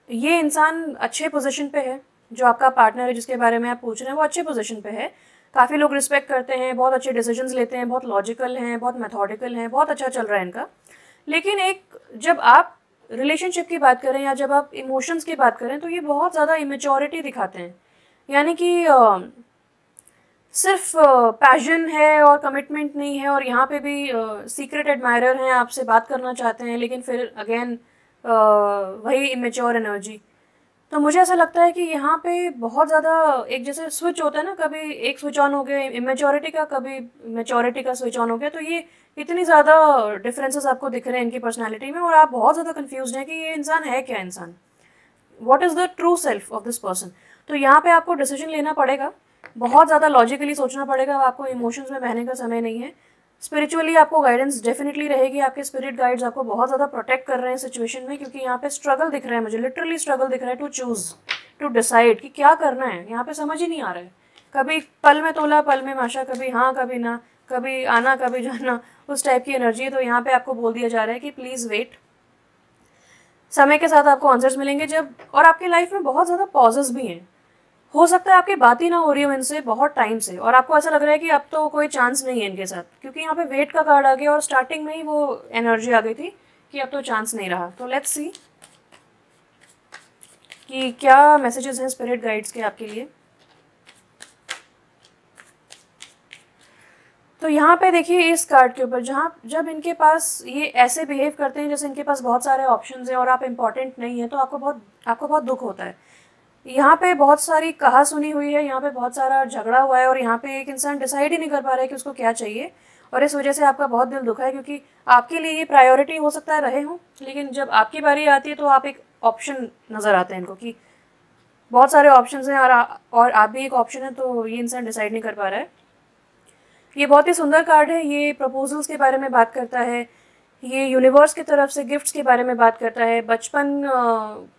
ये इंसान अच्छे पोजीशन पे है, जो आपका पार्टनर है जिसके बारे में आप पूछ रहे हैं वो अच्छे पोजीशन पे है, काफ़ी लोग रिस्पेक्ट करते हैं, बहुत अच्छे डिसीजंस लेते हैं, बहुत लॉजिकल हैं, बहुत मेथोडिकल हैं, बहुत अच्छा चल रहा है इनका। लेकिन एक जब आप रिलेशनशिप की बात करें या जब आप इमोशंस की बात करें तो ये बहुत ज़्यादा इमेच्योरिटी दिखाते हैं, यानी कि सिर्फ पैशन है और कमिटमेंट नहीं है। और यहाँ पे भी सीक्रेट एडमायरर हैं, आपसे बात करना चाहते हैं, लेकिन फिर अगेन वही इमेच्योर एनर्जी। तो मुझे ऐसा लगता है कि यहाँ पे बहुत ज़्यादा एक जैसे स्विच होता है ना, कभी एक स्विच ऑन हो गया इमेच्योरिटी का, कभी मेच्योरिटी का स्विच ऑन हो गया। तो ये इतनी ज़्यादा डिफरेंसेस आपको दिख रहे हैं इनकी पर्सनैलिटी में, और आप बहुत ज़्यादा कन्फ्यूज हैं कि ये इंसान है क्या इंसान, what is the true self of this person. तो यहाँ पे आपको डिसीजन लेना पड़ेगा, बहुत ज़्यादा लॉजिकली सोचना पड़ेगा, आपको इमोशंस में बहने का समय नहीं है। स्पिरिचुअली आपको गाइडेंस डेफिनेटली रहेगी, आपके स्पिरिट गाइड्स आपको बहुत ज़्यादा प्रोटेक्ट कर रहे हैं सिचुएशन में, क्योंकि यहाँ पे स्ट्रगल दिख रहा है मुझे, लिटरली स्ट्रगल दिख रहा है टू चूज़, टू डिसाइड कि क्या करना है। यहाँ पे समझ ही नहीं आ रहा है, कभी पल में तोला पल में माशा, कभी हाँ कभी ना, कभी आना कभी जाना, उस टाइप की एनर्जी है। तो यहाँ पे आपको बोल दिया जा रहा है कि प्लीज़ वेट, समय के साथ आपको आंसर्स मिलेंगे जब, और आपकी लाइफ में बहुत ज़्यादा पॉजेस भी हैं। हो सकता है आपकी बात ही ना हो रही हो इनसे बहुत टाइम से, और आपको ऐसा लग रहा है कि अब तो कोई चांस नहीं है इनके साथ, क्योंकि यहाँ पे वेट का कार्ड आ गया और स्टार्टिंग में ही वो एनर्जी आ गई थी कि अब तो चांस नहीं रहा। तो लेट्स सी कि क्या मैसेजेस हैं स्पिरिट गाइड्स के आपके लिए। तो यहाँ पे देखिए, इस कार्ड के ऊपर जब इनके पास ये ऐसे बिहेव करते हैं जैसे इनके पास बहुत सारे ऑप्शंस हैं और आप इम्पॉर्टेंट नहीं है, तो आपको बहुत दुख होता है। यहाँ पे बहुत सारी कहा सुनी हुई है, यहाँ पे बहुत सारा झगड़ा हुआ है, और यहाँ पे एक इंसान डिसाइड ही नहीं कर पा रहा है कि उसको क्या चाहिए। और इस वजह से आपका बहुत दिल दुखा है, क्योंकि आपके लिए ये प्रायोरिटी हो सकता है रहे हों, लेकिन जब आपकी बारी आती है तो आप एक ऑप्शन नज़र आते हैं इनको कि बहुत सारे ऑप्शंस हैं और आप भी एक ऑप्शन है, तो ये इंसान डिसाइड नहीं कर पा रहा है। ये बहुत ही सुंदर कार्ड है, ये प्रपोजल्स के बारे में बात करता है, ये यूनिवर्स की तरफ से गिफ्ट्स के बारे में बात करता है, बचपन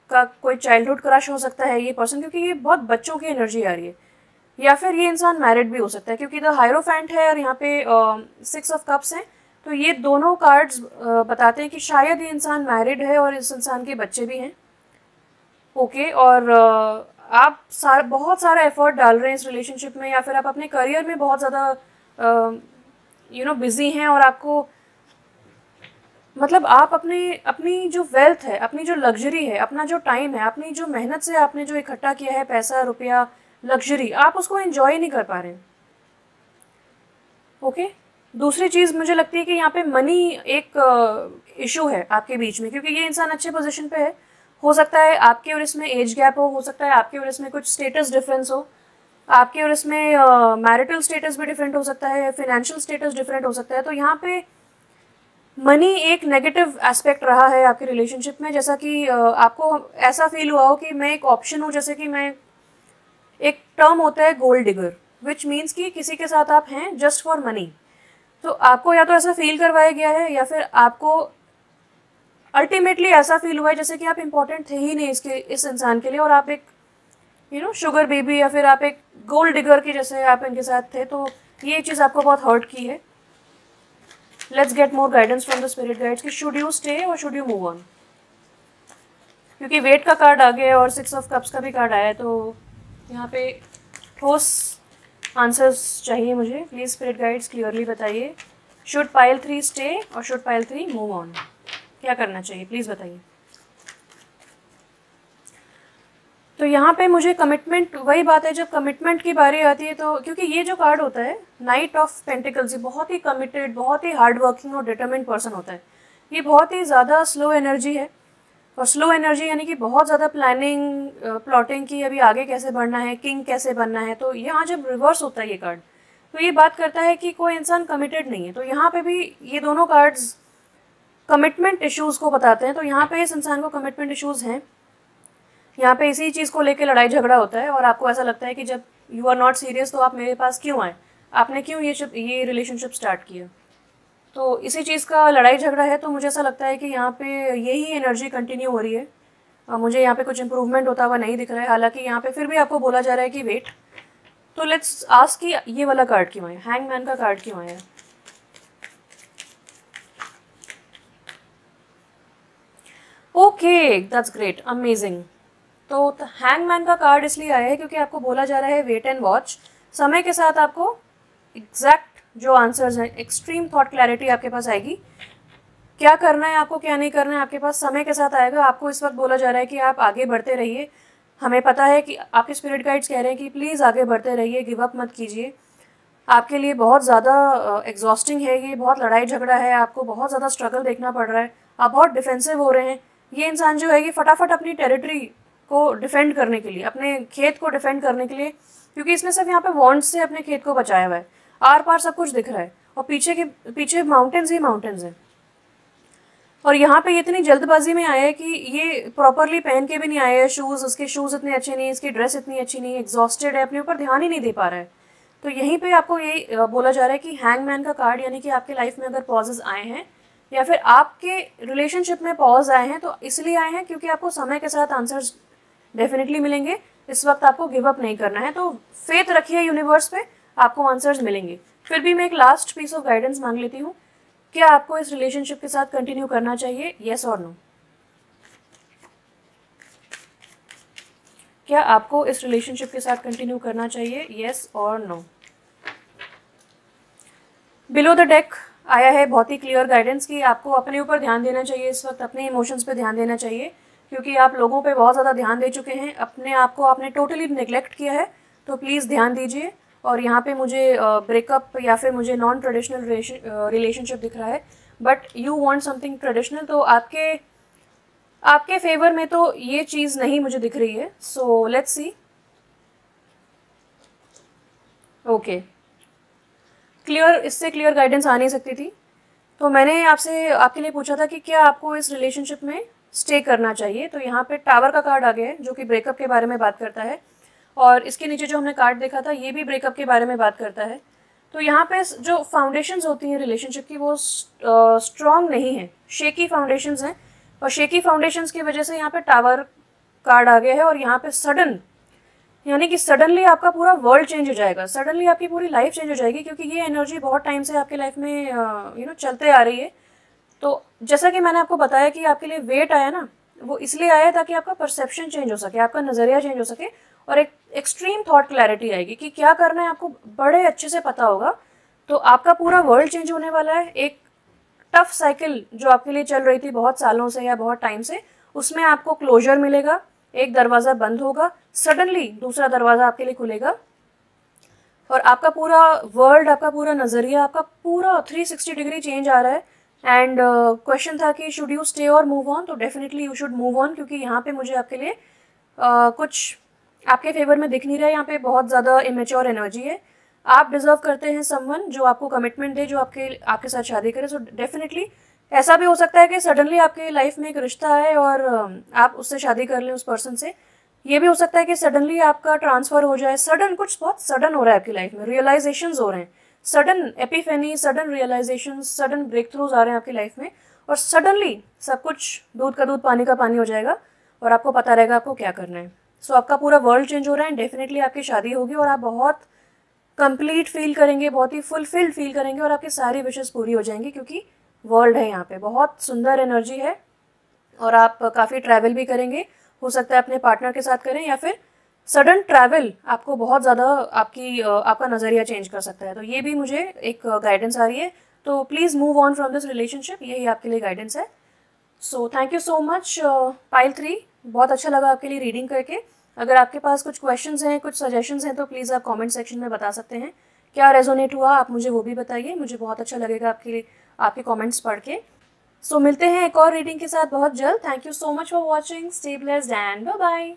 का कोई चाइल्डहुड क्रश हो सकता है ये पर्सन, क्योंकि ये बहुत बच्चों की एनर्जी आ रही है, या फिर ये इंसान मैरिड भी हो सकता है, क्योंकि द हायरोफेंट है और यहाँ पे 6 ऑफ कप्स हैं। तो ये दोनों कार्ड्स बताते हैं कि शायद ये इंसान मैरिड है और इस इंसान के बच्चे भी हैं। ओके, और आप बहुत सारा एफर्ट डाल रहे हैं इस रिलेशनशिप में, या फिर आप अपने करियर में बहुत ज़्यादा बिजी हैं, और आपको मतलब आप अपनी जो वेल्थ है, अपनी जो लग्जरी है, अपना जो टाइम है, अपनी जो मेहनत से आपने जो इकट्ठा किया है पैसा, रुपया, लग्जरी, आप उसको एंजॉय नहीं कर पा रहे हैं। ओके, दूसरी चीज़ मुझे लगती है कि यहाँ पे मनी एक इशू है आपके बीच में, क्योंकि ये इंसान अच्छे पोजीशन पे है। हो सकता है आपके और इसमें एज गैप हो सकता है आपके और इसमें कुछ स्टेटस डिफरेंस हो, आपके और इसमें मैरिटल स्टेटस भी डिफरेंट हो सकता है, फाइनेंशियल स्टेटस डिफरेंट हो सकता है। तो यहाँ पे मनी एक नेगेटिव एस्पेक्ट रहा है आपके रिलेशनशिप में, जैसा कि आपको ऐसा फील हुआ हो कि मैं एक ऑप्शन हूँ, जैसे कि मैं एक टर्म होता है गोल्ड डिगर, विच मीन्स कि किसी के साथ आप हैं जस्ट फॉर मनी। तो आपको या तो ऐसा फील करवाया गया है, या फिर आपको अल्टीमेटली ऐसा फील हुआ है जैसे कि आप इम्पोर्टेंट थे ही नहीं इस इंसान के लिए, और आप एक शुगर बेबी, या फिर आप एक गोल्ड डिगर के जैसे आप इनके साथ थे। तो ये चीज़ आपको बहुत हर्ट की है। Let's get more guidance from the spirit guides कि शुड यू स्टे और शुड यू मूव ऑन, क्योंकि वेट का कार्ड आ गया है और 6 ऑफ कप्स का भी कार्ड आया है। तो यहाँ पे ठोस आंसर्स चाहिए मुझे। प्लीज़ स्पिरिट गाइड्स क्लियरली बताइए, शुड पाइल 3 स्टे और शुड पाइल 3 मूव ऑन, क्या करना चाहिए प्लीज़ बताइए। तो यहाँ पे मुझे कमिटमेंट, वही बात है, जब कमिटमेंट की बारी आती है तो, क्योंकि ये जो कार्ड होता है नाइट ऑफ पेंटिकल्स, ये बहुत ही कमिटेड, बहुत ही हार्ड वर्किंग और डिटरमिन्ड पर्सन होता है। ये बहुत ही ज़्यादा स्लो एनर्जी है, और स्लो एनर्जी यानी कि बहुत ज़्यादा प्लानिंग, प्लॉटिंग की, अभी आगे कैसे बढ़ना है, किंग कैसे बनना है। तो यहाँ जब रिवर्स होता है ये कार्ड, तो ये बात करता है कि कोई इंसान कमिटेड नहीं है। तो यहाँ पे भी ये दोनों कार्ड्स कमिटमेंट इश्यूज़ को बताते हैं। तो यहाँ पे इस इंसान को कमिटमेंट इश्यूज़ हैं, यहाँ पे इसी चीज़ को लेकर लड़ाई झगड़ा होता है, और आपको ऐसा लगता है कि जब यू आर नॉट सीरियस तो आप मेरे पास क्यों आए, आपने क्यों ये रिलेशनशिप स्टार्ट किया। तो इसी चीज़ का लड़ाई झगड़ा है। तो मुझे ऐसा लगता है कि यहाँ पे यही एनर्जी कंटिन्यू हो रही है, मुझे यहाँ पे कुछ इंप्रूवमेंट होता हुआ नहीं दिख रहा है। हालांकि यहाँ पे फिर भी आपको बोला जा रहा है कि वेट। तो लेट्स आस्क कि ये वाला कार्ड क्यों आया, हैंगमैन का कार्ड क्यों आया। Okay, that's great, amazing. तो हैंगमैन का कार्ड इसलिए आया है क्योंकि आपको बोला जा रहा है वेट एंड वॉच। समय के साथ आपको एग्जैक्ट जो आंसर्स हैं, एक्सट्रीम थॉट क्लैरिटी आपके पास आएगी, क्या करना है आपको, क्या नहीं करना है, आपके पास समय के साथ आएगा। आपको इस वक्त बोला जा रहा है कि आप आगे बढ़ते रहिए। हमें पता है कि आपके स्पिरिट गाइड्स कह रहे हैं कि प्लीज़ आगे बढ़ते रहिए, गिव अप मत कीजिए। आपके लिए बहुत ज़्यादा एग्जॉस्टिंग है ये, बहुत लड़ाई झगड़ा है, आपको बहुत ज़्यादा स्ट्रगल देखना पड़ रहा है, आप बहुत डिफेंसिव हो रहे हैं। ये इंसान जो है ये फटाफट अपनी टेरिटरी को डिफेंड करने के लिए, अपने खेत को डिफेंड करने के लिए, क्योंकि इसने सिर्फ यहाँ पे वॉन्ट्स से अपने खेत को बचाया हुआ है, आर पार सब कुछ दिख रहा है, और पीछे माउंटेन्स ही माउंटेन्स हैं। और यहाँ पे इतनी जल्दबाजी में आया है कि ये प्रॉपरली पहन के भी नहीं आया है शूज़, उसके शूज़ इतने अच्छे नहीं, इसकी ड्रेस इतनी अच्छी नहीं, एग्जॉस्टेड है, अपने ऊपर ध्यान ही नहीं दे पा रहा है। तो यहीं पे आपको ये बोला जा रहा है कि हैंगमैन का कार्ड, यानी कि आपके लाइफ में अगर पॉजेज आए हैं या फिर आपके रिलेशनशिप में पॉज आए हैं, तो इसलिए आए हैं क्योंकि आपको समय के साथ आंसर्स डेफिनेटली मिलेंगे। इस वक्त आपको गिव अप नहीं करना है, तो फेथ रखिए यूनिवर्स पे, आपको आंसर्स मिलेंगे। फिर भी मैं एक लास्ट पीस ऑफ गाइडेंस मांग लेती हूँ, क्या आपको इस रिलेशनशिप के साथ कंटिन्यू करना चाहिए, येस और नो। क्या आपको इस रिलेशनशिप के साथ कंटिन्यू करना चाहिए, येस और नो। बिलो द डेक आया है बहुत ही क्लियर गाइडेंस कि आपको अपने ऊपर ध्यान देना चाहिए, इस वक्त अपने इमोशंस पे ध्यान देना चाहिए, क्योंकि आप लोगों पे बहुत ज़्यादा ध्यान दे चुके हैं, अपने आप को आपने टोटली निगलेक्ट किया है। तो प्लीज़ ध्यान दीजिए। और यहाँ पे मुझे ब्रेकअप या फिर मुझे नॉन ट्रेडिशनल रिलेशनशिप दिख रहा है, but you want something traditional. तो आपके फेवर में तो ये चीज़ नहीं मुझे दिख रही है। So let's see. ओके, इससे क्लियर गाइडेंस आ नहीं सकती थी। तो मैंने आपसे आपके लिए पूछा था कि क्या आपको इस रिलेशनशिप में स्टे करना चाहिए। तो यहाँ पे टावर का कार्ड आ गया है जो कि ब्रेकअप के बारे में बात करता है, और इसके नीचे जो हमने कार्ड देखा था ये भी ब्रेकअप के बारे में बात करता है। तो यहाँ पे जो फाउंडेशंस होती हैं रिलेशनशिप की वो स्ट्रॉन्ग नहीं है, शेकी फाउंडेशंस हैं, और शेकी फाउंडेशंस की वजह से यहाँ पे टावर कार्ड आ गया है। और यहाँ पे सडन, यानी कि सडनली आपका पूरा वर्ल्ड चेंज हो जाएगा, सडनली आपकी पूरी लाइफ चेंज हो जाएगी, क्योंकि ये एनर्जी बहुत टाइम से आपकी लाइफ में चलते आ रही है। तो जैसा कि मैंने आपको बताया कि आपके लिए वेट आया ना, वो इसलिए आया ताकि आपका परसेप्शन चेंज हो सके, आपका नज़रिया चेंज हो सके, और एक एक्सट्रीम थॉट क्लैरिटी आएगी कि क्या करना है आपको बड़े अच्छे से पता होगा। तो आपका पूरा वर्ल्ड चेंज होने वाला है। एक टफ साइकिल जो आपके लिए चल रही थी बहुत सालों से या बहुत टाइम से, उसमें आपको क्लोजर मिलेगा। एक दरवाज़ा बंद होगा, सडनली दूसरा दरवाज़ा आपके लिए खुलेगा, और आपका पूरा वर्ल्ड, आपका पूरा नज़रिया, आपका पूरा 360 डिग्री चेंज आ रहा है। एंड क्वेश्चन था कि शुड यू स्टे और मूव ऑन, तो definitely you should move on, क्योंकि यहाँ पे मुझे आपके लिए कुछ आपके फेवर में दिख नहीं रहा है। यहाँ पे बहुत ज़्यादा इमेच्योर एनर्जी है। आप डिजर्व करते हैं समवन जो आपको कमिटमेंट दे, जो आपके साथ शादी करे। सो डेफिनेटली ऐसा भी हो सकता है कि सडनली आपके लाइफ में एक रिश्ता आए और आप उससे शादी कर लें, उस पर्सन से। ये भी हो सकता है कि सडनली आपका ट्रांसफ़र हो जाए, सडन, कुछ बहुत सडन हो रहा है आपकी लाइफ में, रियलाइजेशंस हो रहे हैं, sudden epiphany, sudden realisation, sudden breakthroughs आ रहे हैं आपकी लाइफ में, और सडनली सब कुछ दूध का दूध पानी का पानी हो जाएगा और आपको पता रहेगा आपको क्या करना है। सो आपका पूरा वर्ल्ड चेंज हो रहा है, एंड डेफिनेटली आपकी शादी होगी और आप बहुत कंप्लीट फील करेंगे, बहुत ही फुलफिल्ड फील करेंगे, और आपकी सारी विशेस पूरी हो जाएंगी, क्योंकि वर्ल्ड है यहाँ पे, बहुत सुंदर एनर्जी है। और आप काफ़ी ट्रैवल भी करेंगे, हो सकता है अपने पार्टनर के साथ करें, या फिर सडन ट्रैवल आपको बहुत ज़्यादा आपका नज़रिया चेंज कर सकता है। तो ये भी मुझे एक गाइडेंस आ रही है। तो please move on from this relationship, यही आपके लिए गाइडेंस है। सो thank you so much pile 3, बहुत अच्छा लगा आपके लिए रीडिंग करके। अगर आपके पास कुछ क्वेश्चंस हैं, कुछ सजेशंस हैं, तो प्लीज़ आप कमेंट सेक्शन में बता सकते हैं। क्या रेजोनेट हुआ आप मुझे वो भी बताइए, मुझे बहुत अच्छा लगेगा आपके कमेंट्स पढ़ के। सो मिलते हैं एक और रीडिंग के साथ बहुत जल्द। Thank you so much for watching, stay blessed and bye bye.